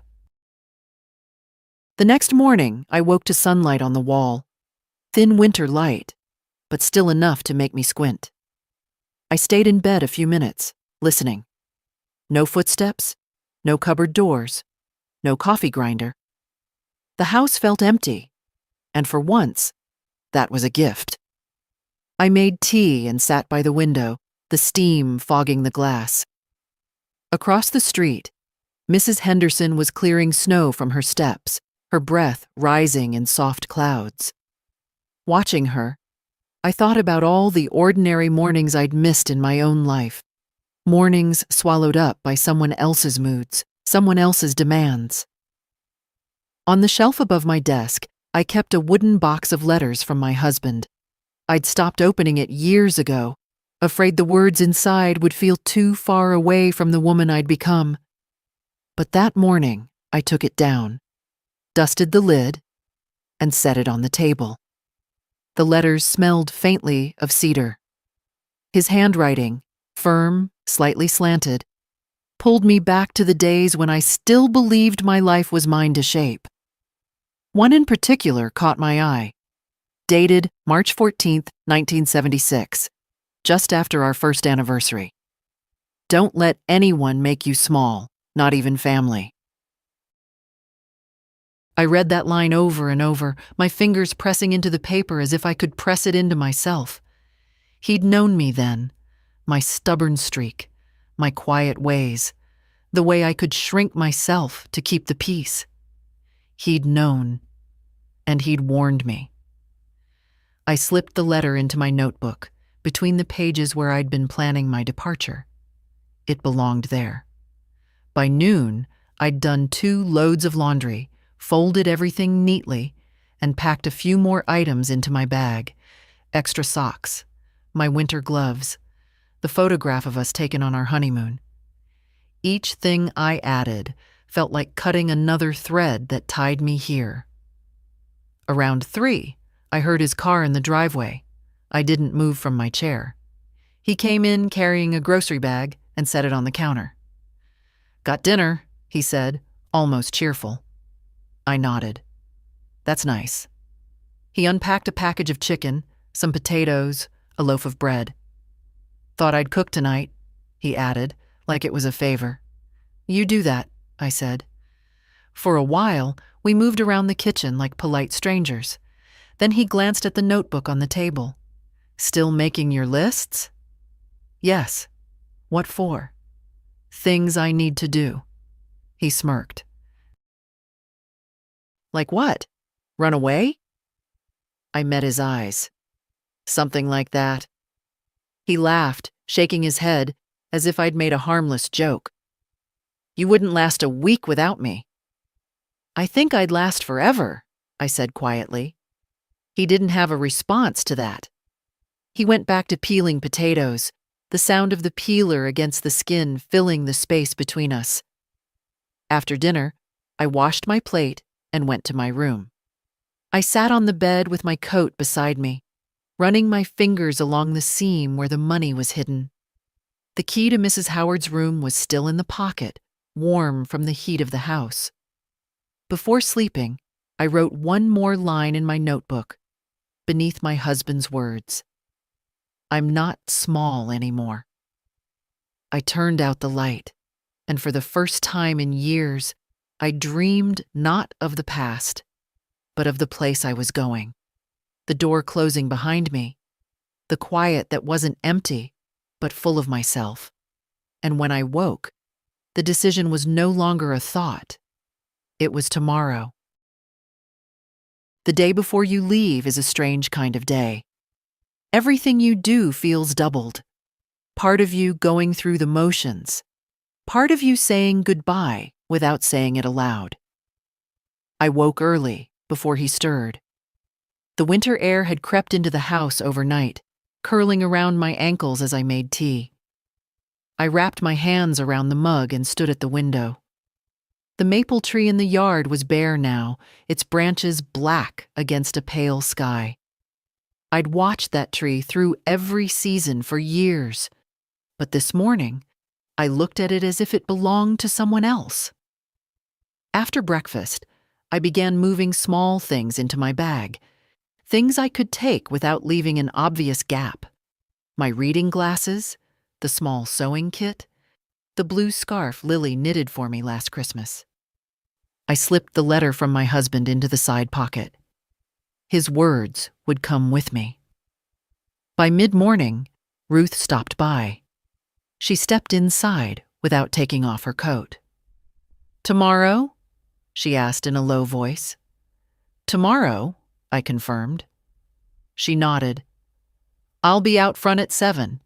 The next morning, I woke to sunlight on the wall. Thin winter light, but still enough to make me squint. I stayed in bed a few minutes, listening. No footsteps, no cupboard doors, no coffee grinder. The house felt empty, and for once, that was a gift. I made tea and sat by the window, the steam fogging the glass. Across the street, Mrs. Henderson was clearing snow from her steps, her breath rising in soft clouds. Watching her, I thought about all the ordinary mornings I'd missed in my own life. Mornings swallowed up by someone else's moods, someone else's demands. On the shelf above my desk, I kept a wooden box of letters from my husband. I'd stopped opening it years ago, afraid the words inside would feel too far away from the woman I'd become. But that morning, I took it down, dusted the lid, and set it on the table. The letters smelled faintly of cedar. His handwriting, firm, slightly slanted, pulled me back to the days when I still believed my life was mine to shape. One in particular caught my eye. Dated March 14th, 1976, just after our first anniversary. Don't let anyone make you small, not even family. I read that line over and over, my fingers pressing into the paper as if I could press it into myself. He'd known me then, my stubborn streak, my quiet ways, the way I could shrink myself to keep the peace. He'd known, and he'd warned me. I slipped the letter into my notebook, between the pages where I'd been planning my departure. It belonged there. By noon, I'd done 2 loads of laundry, folded everything neatly, and packed a few more items into my bag. Extra socks, my winter gloves, the photograph of us taken on our honeymoon. Each thing I added felt like cutting another thread that tied me here. Around 3, I heard his car in the driveway. I didn't move from my chair. He came in carrying a grocery bag and set it on the counter. "Got dinner," he said, almost cheerful. I nodded. "That's nice." He unpacked a package of chicken, some potatoes, a loaf of bread. "Thought I'd cook tonight," he added, like it was a favor. "You do that," I said. For a while, we moved around the kitchen like polite strangers. Then he glanced at the notebook on the table. "Still making your lists?" "Yes." "What for?" "Things I need to do." He smirked. "Like what? Run away?" I met his eyes. "Something like that." He laughed, shaking his head, as if I'd made a harmless joke. "You wouldn't last a week without me." "I think I'd last forever," I said quietly. He didn't have a response to that. He went back to peeling potatoes, the sound of the peeler against the skin filling the space between us. After dinner, I washed my plate and went to my room. I sat on the bed with my coat beside me, running my fingers along the seam where the money was hidden. The key to Mrs. Howard's room was still in the pocket, warm from the heat of the house. Before sleeping, I wrote one more line in my notebook, beneath my husband's words. I'm not small anymore. I turned out the light, and for the first time in years, I dreamed not of the past, but of the place I was going. The door closing behind me, the quiet that wasn't empty, but full of myself. And when I woke, the decision was no longer a thought. It was tomorrow. The day before you leave is a strange kind of day. Everything you do feels doubled. Part of you going through the motions. Part of you saying goodbye without saying it aloud. I woke early, before he stirred. The winter air had crept into the house overnight, curling around my ankles as I made tea. I wrapped my hands around the mug and stood at the window. The maple tree in the yard was bare now, its branches black against a pale sky. I'd watched that tree through every season for years, but this morning, I looked at it as if it belonged to someone else. After breakfast, I began moving small things into my bag, things I could take without leaving an obvious gap. My reading glasses, the small sewing kit, the blue scarf Lily knitted for me last Christmas. I slipped the letter from my husband into the side pocket. His words would come with me. By mid-morning, Ruth stopped by. She stepped inside without taking off her coat. "Tomorrow?" she asked in a low voice. "Tomorrow," I confirmed. She nodded. "I'll be out front at 7,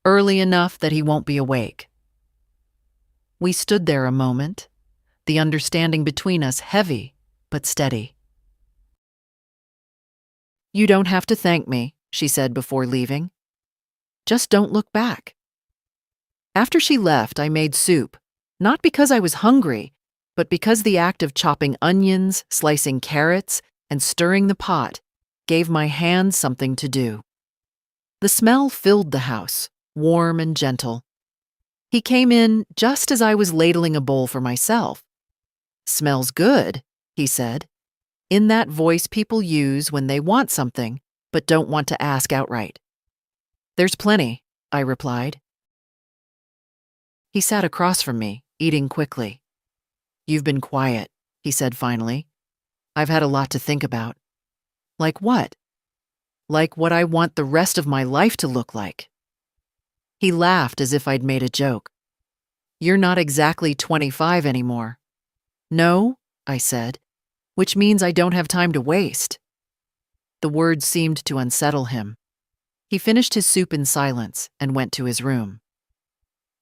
early enough that he won't be awake." We stood there a moment, the understanding between us heavy but steady. "You don't have to thank me," she said before leaving. "Just don't look back." After she left, I made soup, not because I was hungry, but because the act of chopping onions, slicing carrots, and stirring the pot gave my hands something to do. The smell filled the house, warm and gentle. He came in just as I was ladling a bowl for myself. "Smells good," he said, in that voice people use when they want something but don't want to ask outright. "There's plenty," I replied. He sat across from me, eating quickly. "You've been quiet," he said finally. "I've had a lot to think about." "Like what?" "Like what I want the rest of my life to look like." He laughed as if I'd made a joke. "You're not exactly 25 anymore." "No," I said, "which means I don't have time to waste." The words seemed to unsettle him. He finished his soup in silence and went to his room.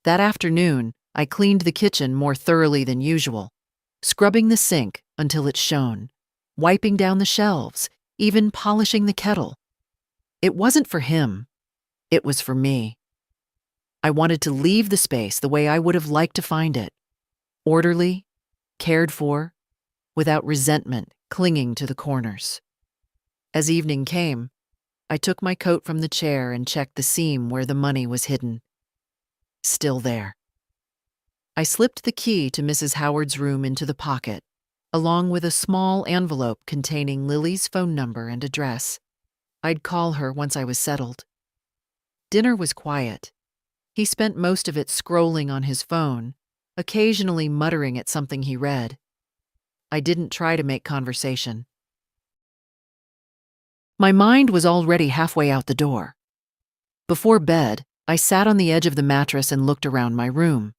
That afternoon, I cleaned the kitchen more thoroughly than usual, scrubbing the sink until it shone, wiping down the shelves, even polishing the kettle. It wasn't for him. It was for me. I wanted to leave the space the way I would have liked to find it, orderly, cared for, without resentment clinging to the corners. As evening came, I took my coat from the chair and checked the seam where the money was hidden. Still there. I slipped the key to Mrs. Howard's room into the pocket, along with a small envelope containing Lily's phone number and address. I'd call her once I was settled. Dinner was quiet. He spent most of it scrolling on his phone, occasionally muttering at something he read. I didn't try to make conversation. My mind was already halfway out the door. Before bed, I sat on the edge of the mattress and looked around my room.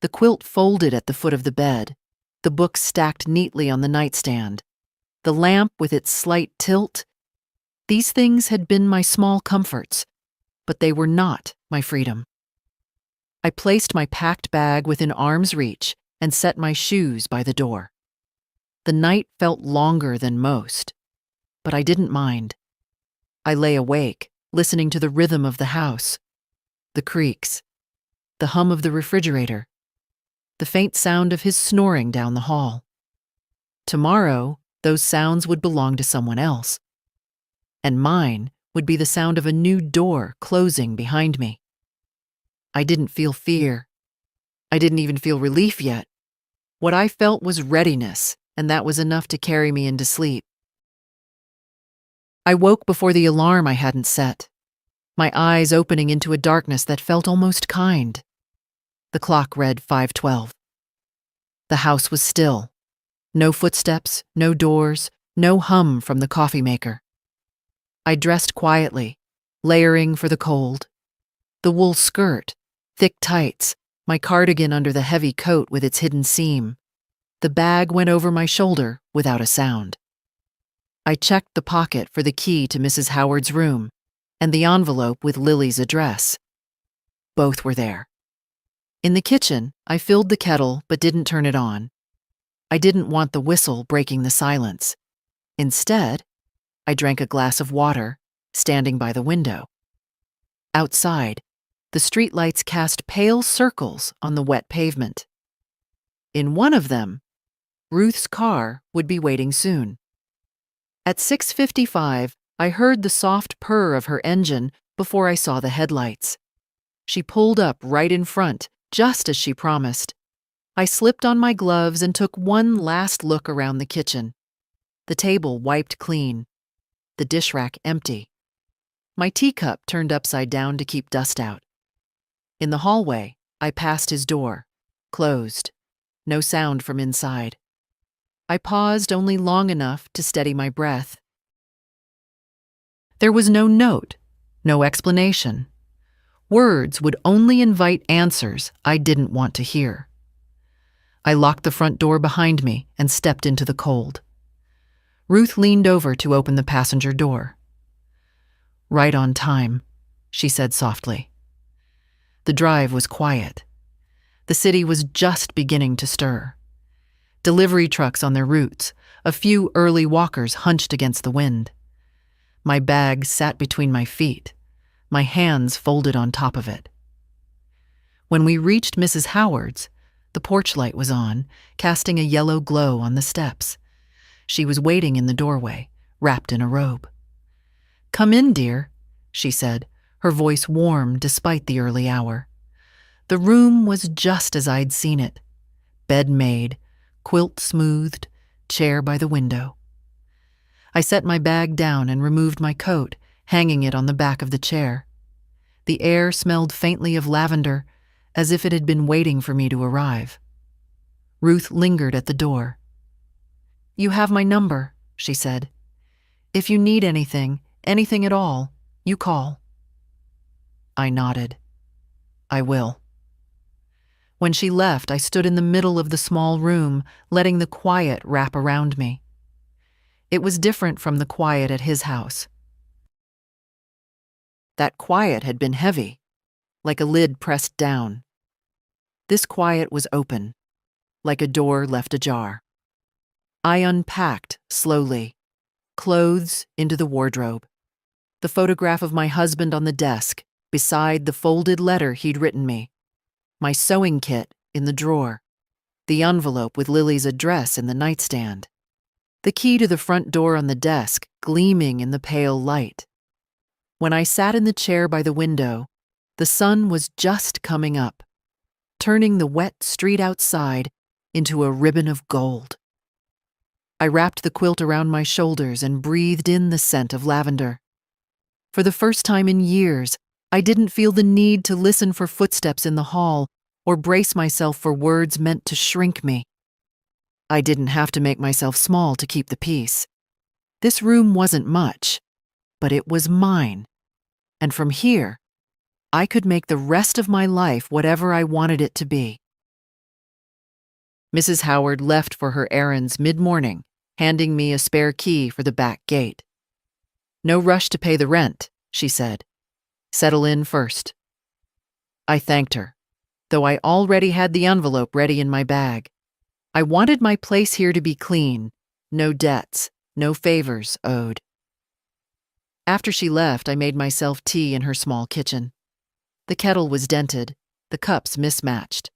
The quilt folded at the foot of the bed, the books stacked neatly on the nightstand, the lamp with its slight tilt. These things had been my small comforts, but they were not my freedom. I placed my packed bag within arm's reach and set my shoes by the door. The night felt longer than most, but I didn't mind. I lay awake, listening to the rhythm of the house, the creaks, the hum of the refrigerator, the faint sound of his snoring down the hall. Tomorrow, those sounds would belong to someone else, and mine would be the sound of a new door closing behind me. I didn't feel fear. I didn't even feel relief yet. What I felt was readiness, and that was enough to carry me into sleep. I woke before the alarm I hadn't set, my eyes opening into a darkness that felt almost kind. The clock read 5:12. The house was still. No footsteps, no doors, no hum from the coffee maker. I dressed quietly, layering for the cold. The wool skirt, thick tights, my cardigan under the heavy coat with its hidden seam. The bag went over my shoulder without a sound. I checked the pocket for the key to Mrs. Howard's room and the envelope with Lily's address. Both were there. In the kitchen, I filled the kettle but didn't turn it on. I didn't want the whistle breaking the silence. Instead, I drank a glass of water, standing by the window. Outside, the streetlights cast pale circles on the wet pavement. In one of them, Ruth's car would be waiting soon. At 6:55, I heard the soft purr of her engine before I saw the headlights. She pulled up right in front, just as she promised. I slipped on my gloves and took one last look around the kitchen. The table wiped clean, the dish rack empty. My teacup turned upside down to keep dust out. In the hallway, I passed his door, closed, no sound from inside. I paused only long enough to steady my breath. There was no note, no explanation. Words would only invite answers I didn't want to hear. I locked the front door behind me and stepped into the cold. Ruth leaned over to open the passenger door. "Right on time," she said softly. The drive was quiet. The city was just beginning to stir. Delivery trucks on their routes, a few early walkers hunched against the wind. My bag sat between my feet, my hands folded on top of it. When we reached Mrs. Howard's, the porch light was on, casting a yellow glow on the steps. She was waiting in the doorway, wrapped in a robe. "Come in, dear," she said, her voice warm despite the early hour. The room was just as I'd seen it. Bed made, quilt smoothed, chair by the window. I set my bag down and removed my coat, hanging it on the back of the chair. The air smelled faintly of lavender, as if it had been waiting for me to arrive. Ruth lingered at the door. "You have my number," she said. "If you need anything at all, you call." I nodded. "I will." When she left, I stood in the middle of the small room, letting the quiet wrap around me. It was different from the quiet at his house. That quiet had been heavy, like a lid pressed down. This quiet was open, like a door left ajar. I unpacked slowly, clothes into the wardrobe, the photograph of my husband on the desk, beside the folded letter he'd written me, my sewing kit in the drawer, the envelope with Lily's address in the nightstand, the key to the front door on the desk gleaming in the pale light. When I sat in the chair by the window, the sun was just coming up, turning the wet street outside into a ribbon of gold. I wrapped the quilt around my shoulders and breathed in the scent of lavender. For the first time in years, I didn't feel the need to listen for footsteps in the hall or brace myself for words meant to shrink me. I didn't have to make myself small to keep the peace. This room wasn't much, but it was mine. And from here, I could make the rest of my life whatever I wanted it to be. Mrs. Howard left for her errands mid-morning, handing me a spare key for the back gate. "No rush to pay the rent," she said. "Settle in first." I thanked her, though I already had the envelope ready in my bag. I wanted my place here to be clean, no debts, no favors owed. After she left, I made myself tea in her small kitchen. The kettle was dented, the cups mismatched,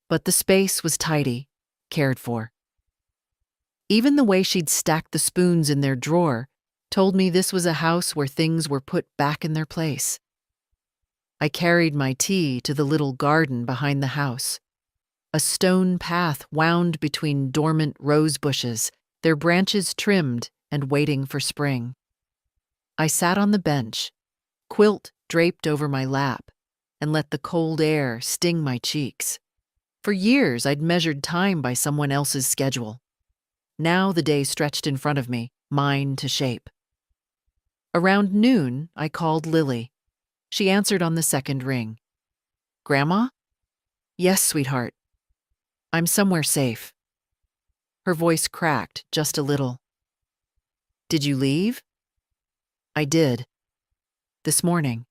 but the space was tidy, cared for. Even the way she'd stacked the spoons in their drawer told me this was a house where things were put back in their place. I carried my tea to the little garden behind the house. A stone path wound between dormant rose bushes, their branches trimmed and waiting for spring. I sat on the bench, quilt draped over my lap, and let the cold air sting my cheeks. For years, I'd measured time by someone else's schedule. Now the day stretched in front of me, mine to shape. Around noon, I called Lily. She answered on the second ring. "Grandma?" "Yes, sweetheart. I'm somewhere safe." Her voice cracked just a little. "Did you leave?" "I did. This morning."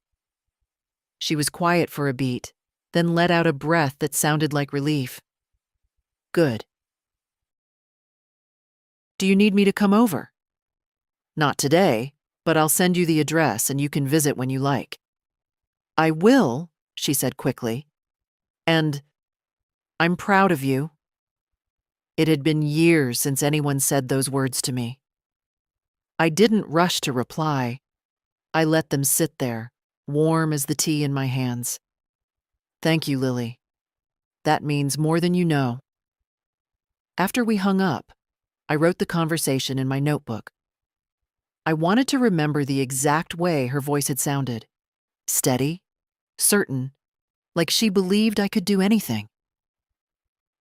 She was quiet for a beat, then let out a breath that sounded like relief. "Good. Do you need me to come over?" "Not today, but I'll send you the address and you can visit when you like." "I will," she said quickly. "And I'm proud of you." It had been years since anyone said those words to me. I didn't rush to reply. I let them sit there, warm as the tea in my hands. "Thank you, Lily. That means more than you know." After we hung up, I wrote the conversation in my notebook. I wanted to remember the exact way her voice had sounded. Steady, certain, like she believed I could do anything.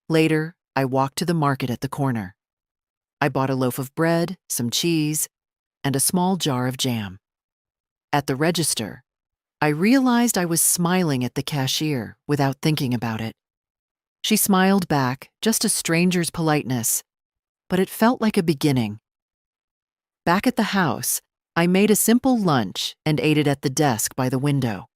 Later, I walked to the market at the corner. I bought a loaf of bread, some cheese, and a small jar of jam. At the register, I realized I was smiling at the cashier without thinking about it. She smiled back, just a stranger's politeness, but it felt like a beginning. Back at the house, I made a simple lunch and ate it at the desk by the window.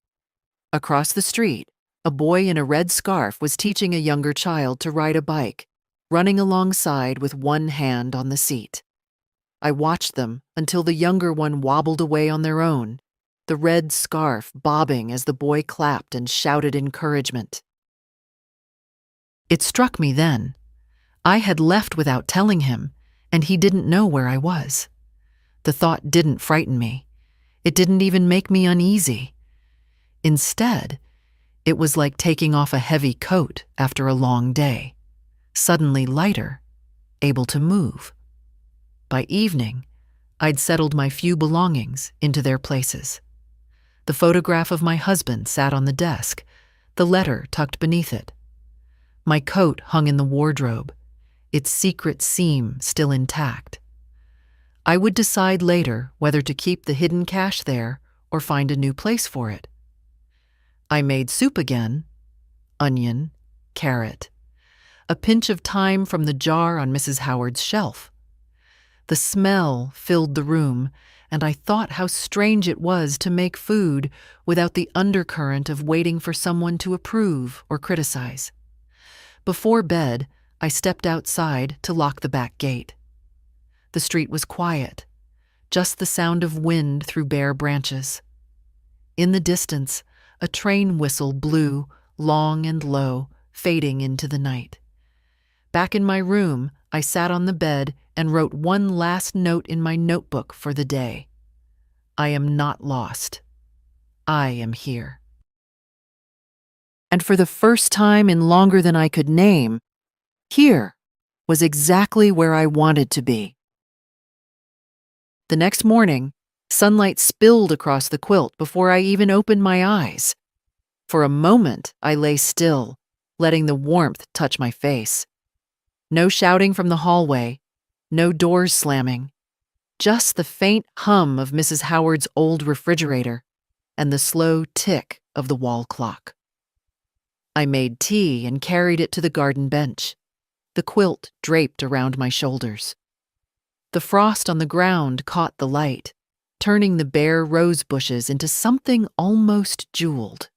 Across the street, a boy in a red scarf was teaching a younger child to ride a bike, running alongside with one hand on the seat. I watched them until the younger one wobbled away on their own, the red scarf bobbing as the boy clapped and shouted encouragement. It struck me then. I had left without telling him, and he didn't know where I was. The thought didn't frighten me. It didn't even make me uneasy. Instead, it was like taking off a heavy coat after a long day, suddenly lighter, able to move. By evening, I'd settled my few belongings into their places. The photograph of my husband sat on the desk, the letter tucked beneath it. My coat hung in the wardrobe, its secret seam still intact. I would decide later whether to keep the hidden cash there or find a new place for it. I made soup again, onion, carrot, a pinch of thyme from the jar on Mrs. Howard's shelf. The smell filled the room, and I thought how strange it was to make food without the undercurrent of waiting for someone to approve or criticize. Before bed, I stepped outside to lock the back gate. The street was quiet, just the sound of wind through bare branches. In the distance, a train whistle blew, long and low, fading into the night. Back in my room, I sat on the bed and wrote one last note in my notebook for the day. I am not lost. I am here. And for the first time in longer than I could name, here was exactly where I wanted to be. The next morning, sunlight spilled across the quilt before I even opened my eyes. For a moment, I lay still, letting the warmth touch my face. No shouting from the hallway, no doors slamming, just the faint hum of Mrs. Howard's old refrigerator and the slow tick of the wall clock. I made tea and carried it to the garden bench, the quilt draped around my shoulders. The frost on the ground caught the light, turning the bare rose bushes into something almost jeweled.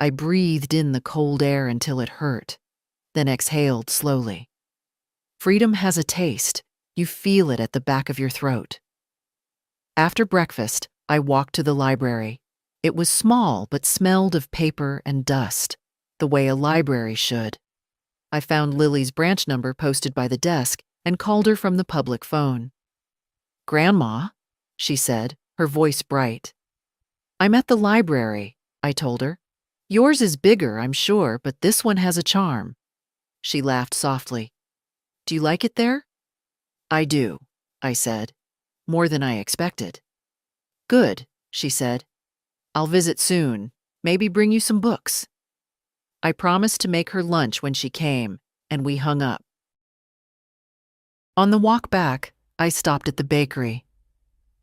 I breathed in the cold air until it hurt, then exhaled slowly. Freedom has a taste. You feel it at the back of your throat. After breakfast, I walked to the library. It was small but smelled of paper and dust, the way a library should. I found Lily's branch number posted by the desk and called her from the public phone. "Grandma," she said, her voice bright. "I'm at the library," I told her. "Yours is bigger, I'm sure, but this one has a charm." She laughed softly. "Do you like it there?" "I do," I said, more than I expected. "Good," she said. "I'll visit soon, maybe bring you some books." I promised to make her lunch when she came, and we hung up. On the walk back, I stopped at the bakery.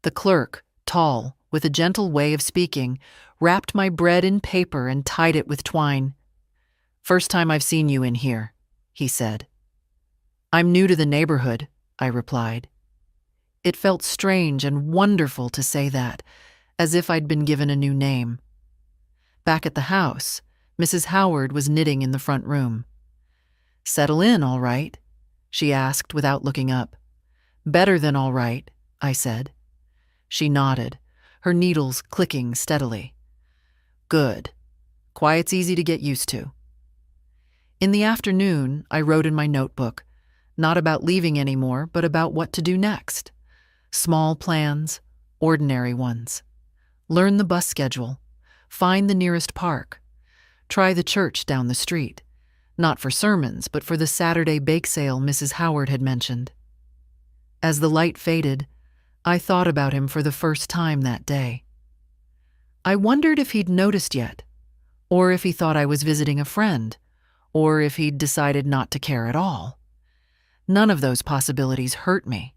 The clerk, tall, with a gentle way of speaking, wrapped my bread in paper and tied it with twine. "First time I've seen you in here," he said. "I'm new to the neighborhood," I replied. It felt strange and wonderful to say that, as if I'd been given a new name. Back at the house, Mrs. Howard was knitting in the front room. "Settle in, all right?" she asked without looking up. "Better than all right," I said. She nodded, her needles clicking steadily. "Good. Quiet's easy to get used to." In the afternoon, I wrote in my notebook, not about leaving anymore, but about what to do next. Small plans, ordinary ones. Learn the bus schedule. Find the nearest park. Try the church down the street. Not for sermons, but for the Saturday bake sale Mrs. Howard had mentioned. As the light faded, I thought about him for the first time that day. I wondered if he'd noticed yet, or if he thought I was visiting a friend, or if he'd decided not to care at all. None of those possibilities hurt me.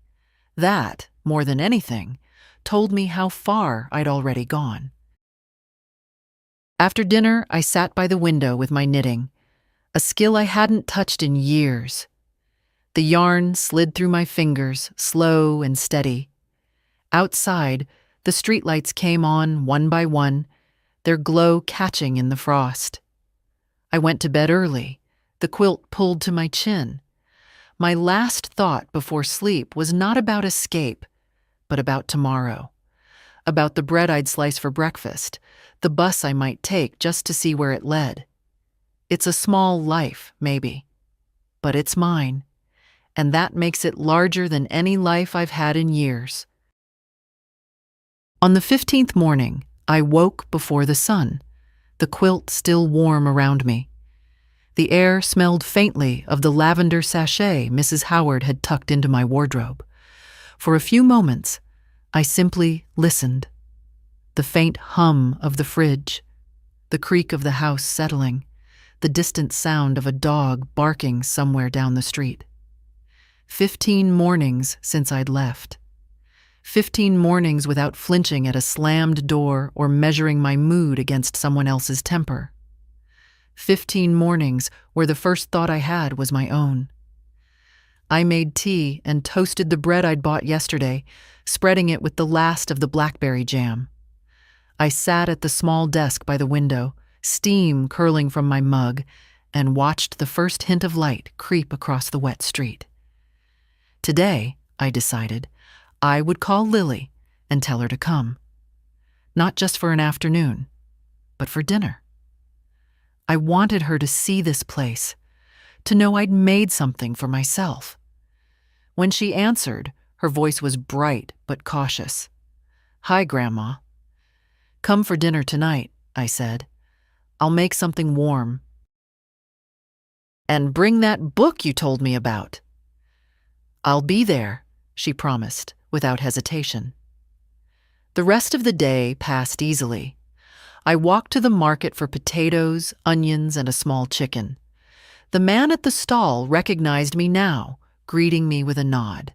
That, more than anything, told me how far I'd already gone. After dinner, I sat by the window with my knitting, a skill I hadn't touched in years. The yarn slid through my fingers, slow and steady. Outside, the streetlights came on one by one, their glow catching in the frost. I went to bed early, the quilt pulled to my chin. My last thought before sleep was not about escape, but about tomorrow. About the bread I'd slice for breakfast, the bus I might take just to see where it led. It's a small life, maybe, but it's mine, and that makes it larger than any life I've had in years. On the 15th morning, I woke before the sun, the quilt still warm around me. The air smelled faintly of the lavender sachet Mrs. Howard had tucked into my wardrobe. For a few moments, I simply listened. The faint hum of the fridge, the creak of the house settling, the distant sound of a dog barking somewhere down the street. 15 mornings since I'd left. 15 mornings without flinching at a slammed door or measuring my mood against someone else's temper. 15 mornings where the first thought I had was my own. I made tea and toasted the bread I'd bought yesterday, spreading it with the last of the blackberry jam. I sat at the small desk by the window, steam curling from my mug, and watched the first hint of light creep across the wet street. Today, I decided, I would call Lily and tell her to come. Not just for an afternoon, but for dinner. I wanted her to see this place, to know I'd made something for myself. When she answered, her voice was bright but cautious. "Hi, Grandma." "Come for dinner tonight," I said. "I'll make something warm." "And bring that book you told me about." "I'll be there," she promised, without hesitation. The rest of the day passed easily. I walked to the market for potatoes, onions, and a small chicken. The man at the stall recognized me now, greeting me with a nod.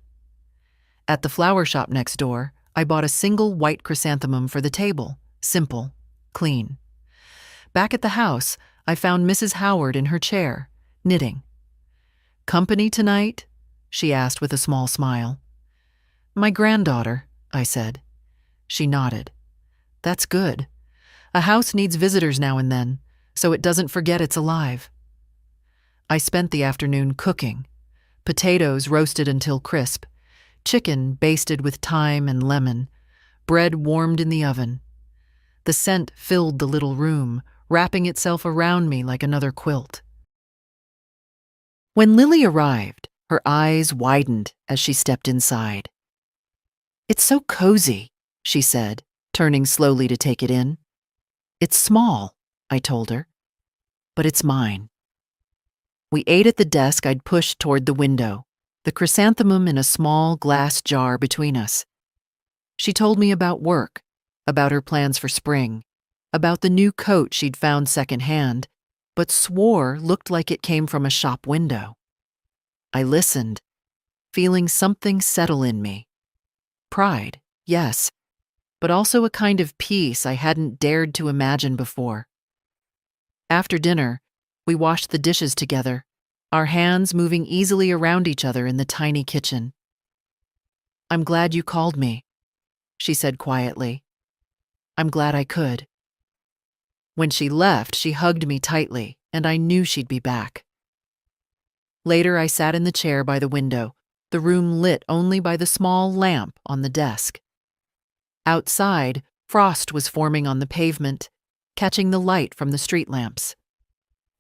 At the flower shop next door, I bought a single white chrysanthemum for the table, simple, clean. Back at the house, I found Mrs. Howard in her chair, knitting. "Company tonight?" she asked with a small smile. "My granddaughter," I said. She nodded. "That's good. A house needs visitors now and then, so it doesn't forget it's alive." I spent the afternoon cooking. Potatoes roasted until crisp, chicken basted with thyme and lemon, bread warmed in the oven. The scent filled the little room, wrapping itself around me like another quilt. When Lily arrived, her eyes widened as she stepped inside. "It's so cozy," she said, turning slowly to take it in. "It's small," I told her, "but it's mine." We ate at the desk I'd pushed toward the window, the chrysanthemum in a small glass jar between us. She told me about work, about her plans for spring, about the new coat she'd found secondhand, but swore looked like it came from a shop window. I listened, feeling something settle in me. Pride, yes, but also a kind of peace I hadn't dared to imagine before. After dinner, we washed the dishes together, our hands moving easily around each other in the tiny kitchen. "I'm glad you called me," she said quietly. "I'm glad I could." When she left, she hugged me tightly, and I knew she'd be back. Later, I sat in the chair by the window, the room lit only by the small lamp on the desk. Outside, frost was forming on the pavement, catching the light from the street lamps.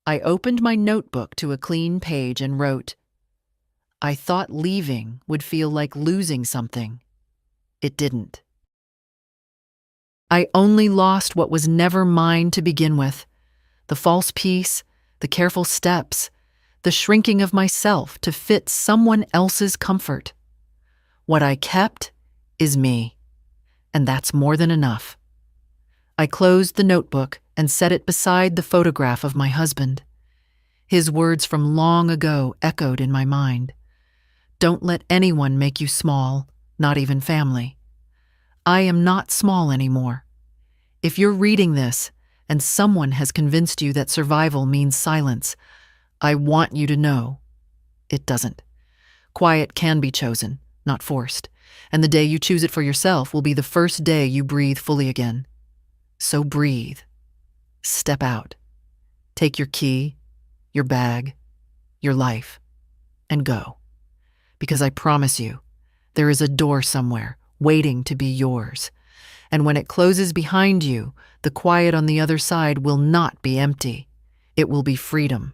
I opened my notebook to a clean page and wrote, "I thought leaving would feel like losing something. It didn't. I only lost what was never mine to begin with, the false peace, the careful steps, the shrinking of myself to fit someone else's comfort. What I kept is me, and that's more than enough. I closed the notebook and set it beside the photograph of my husband. His words from long ago echoed in my mind. Don't let anyone make you small, not even family. I am not small anymore. If you're reading this and someone has convinced you that survival means silence, I want you to know it doesn't. Quiet can be chosen, not forced, and the day you choose it for yourself will be the first day you breathe fully again. So breathe. Step out. Take your key, your bag, your life, and go. Because I promise you, there is a door somewhere waiting to be yours. And when it closes behind you, the quiet on the other side will not be empty. It will be freedom.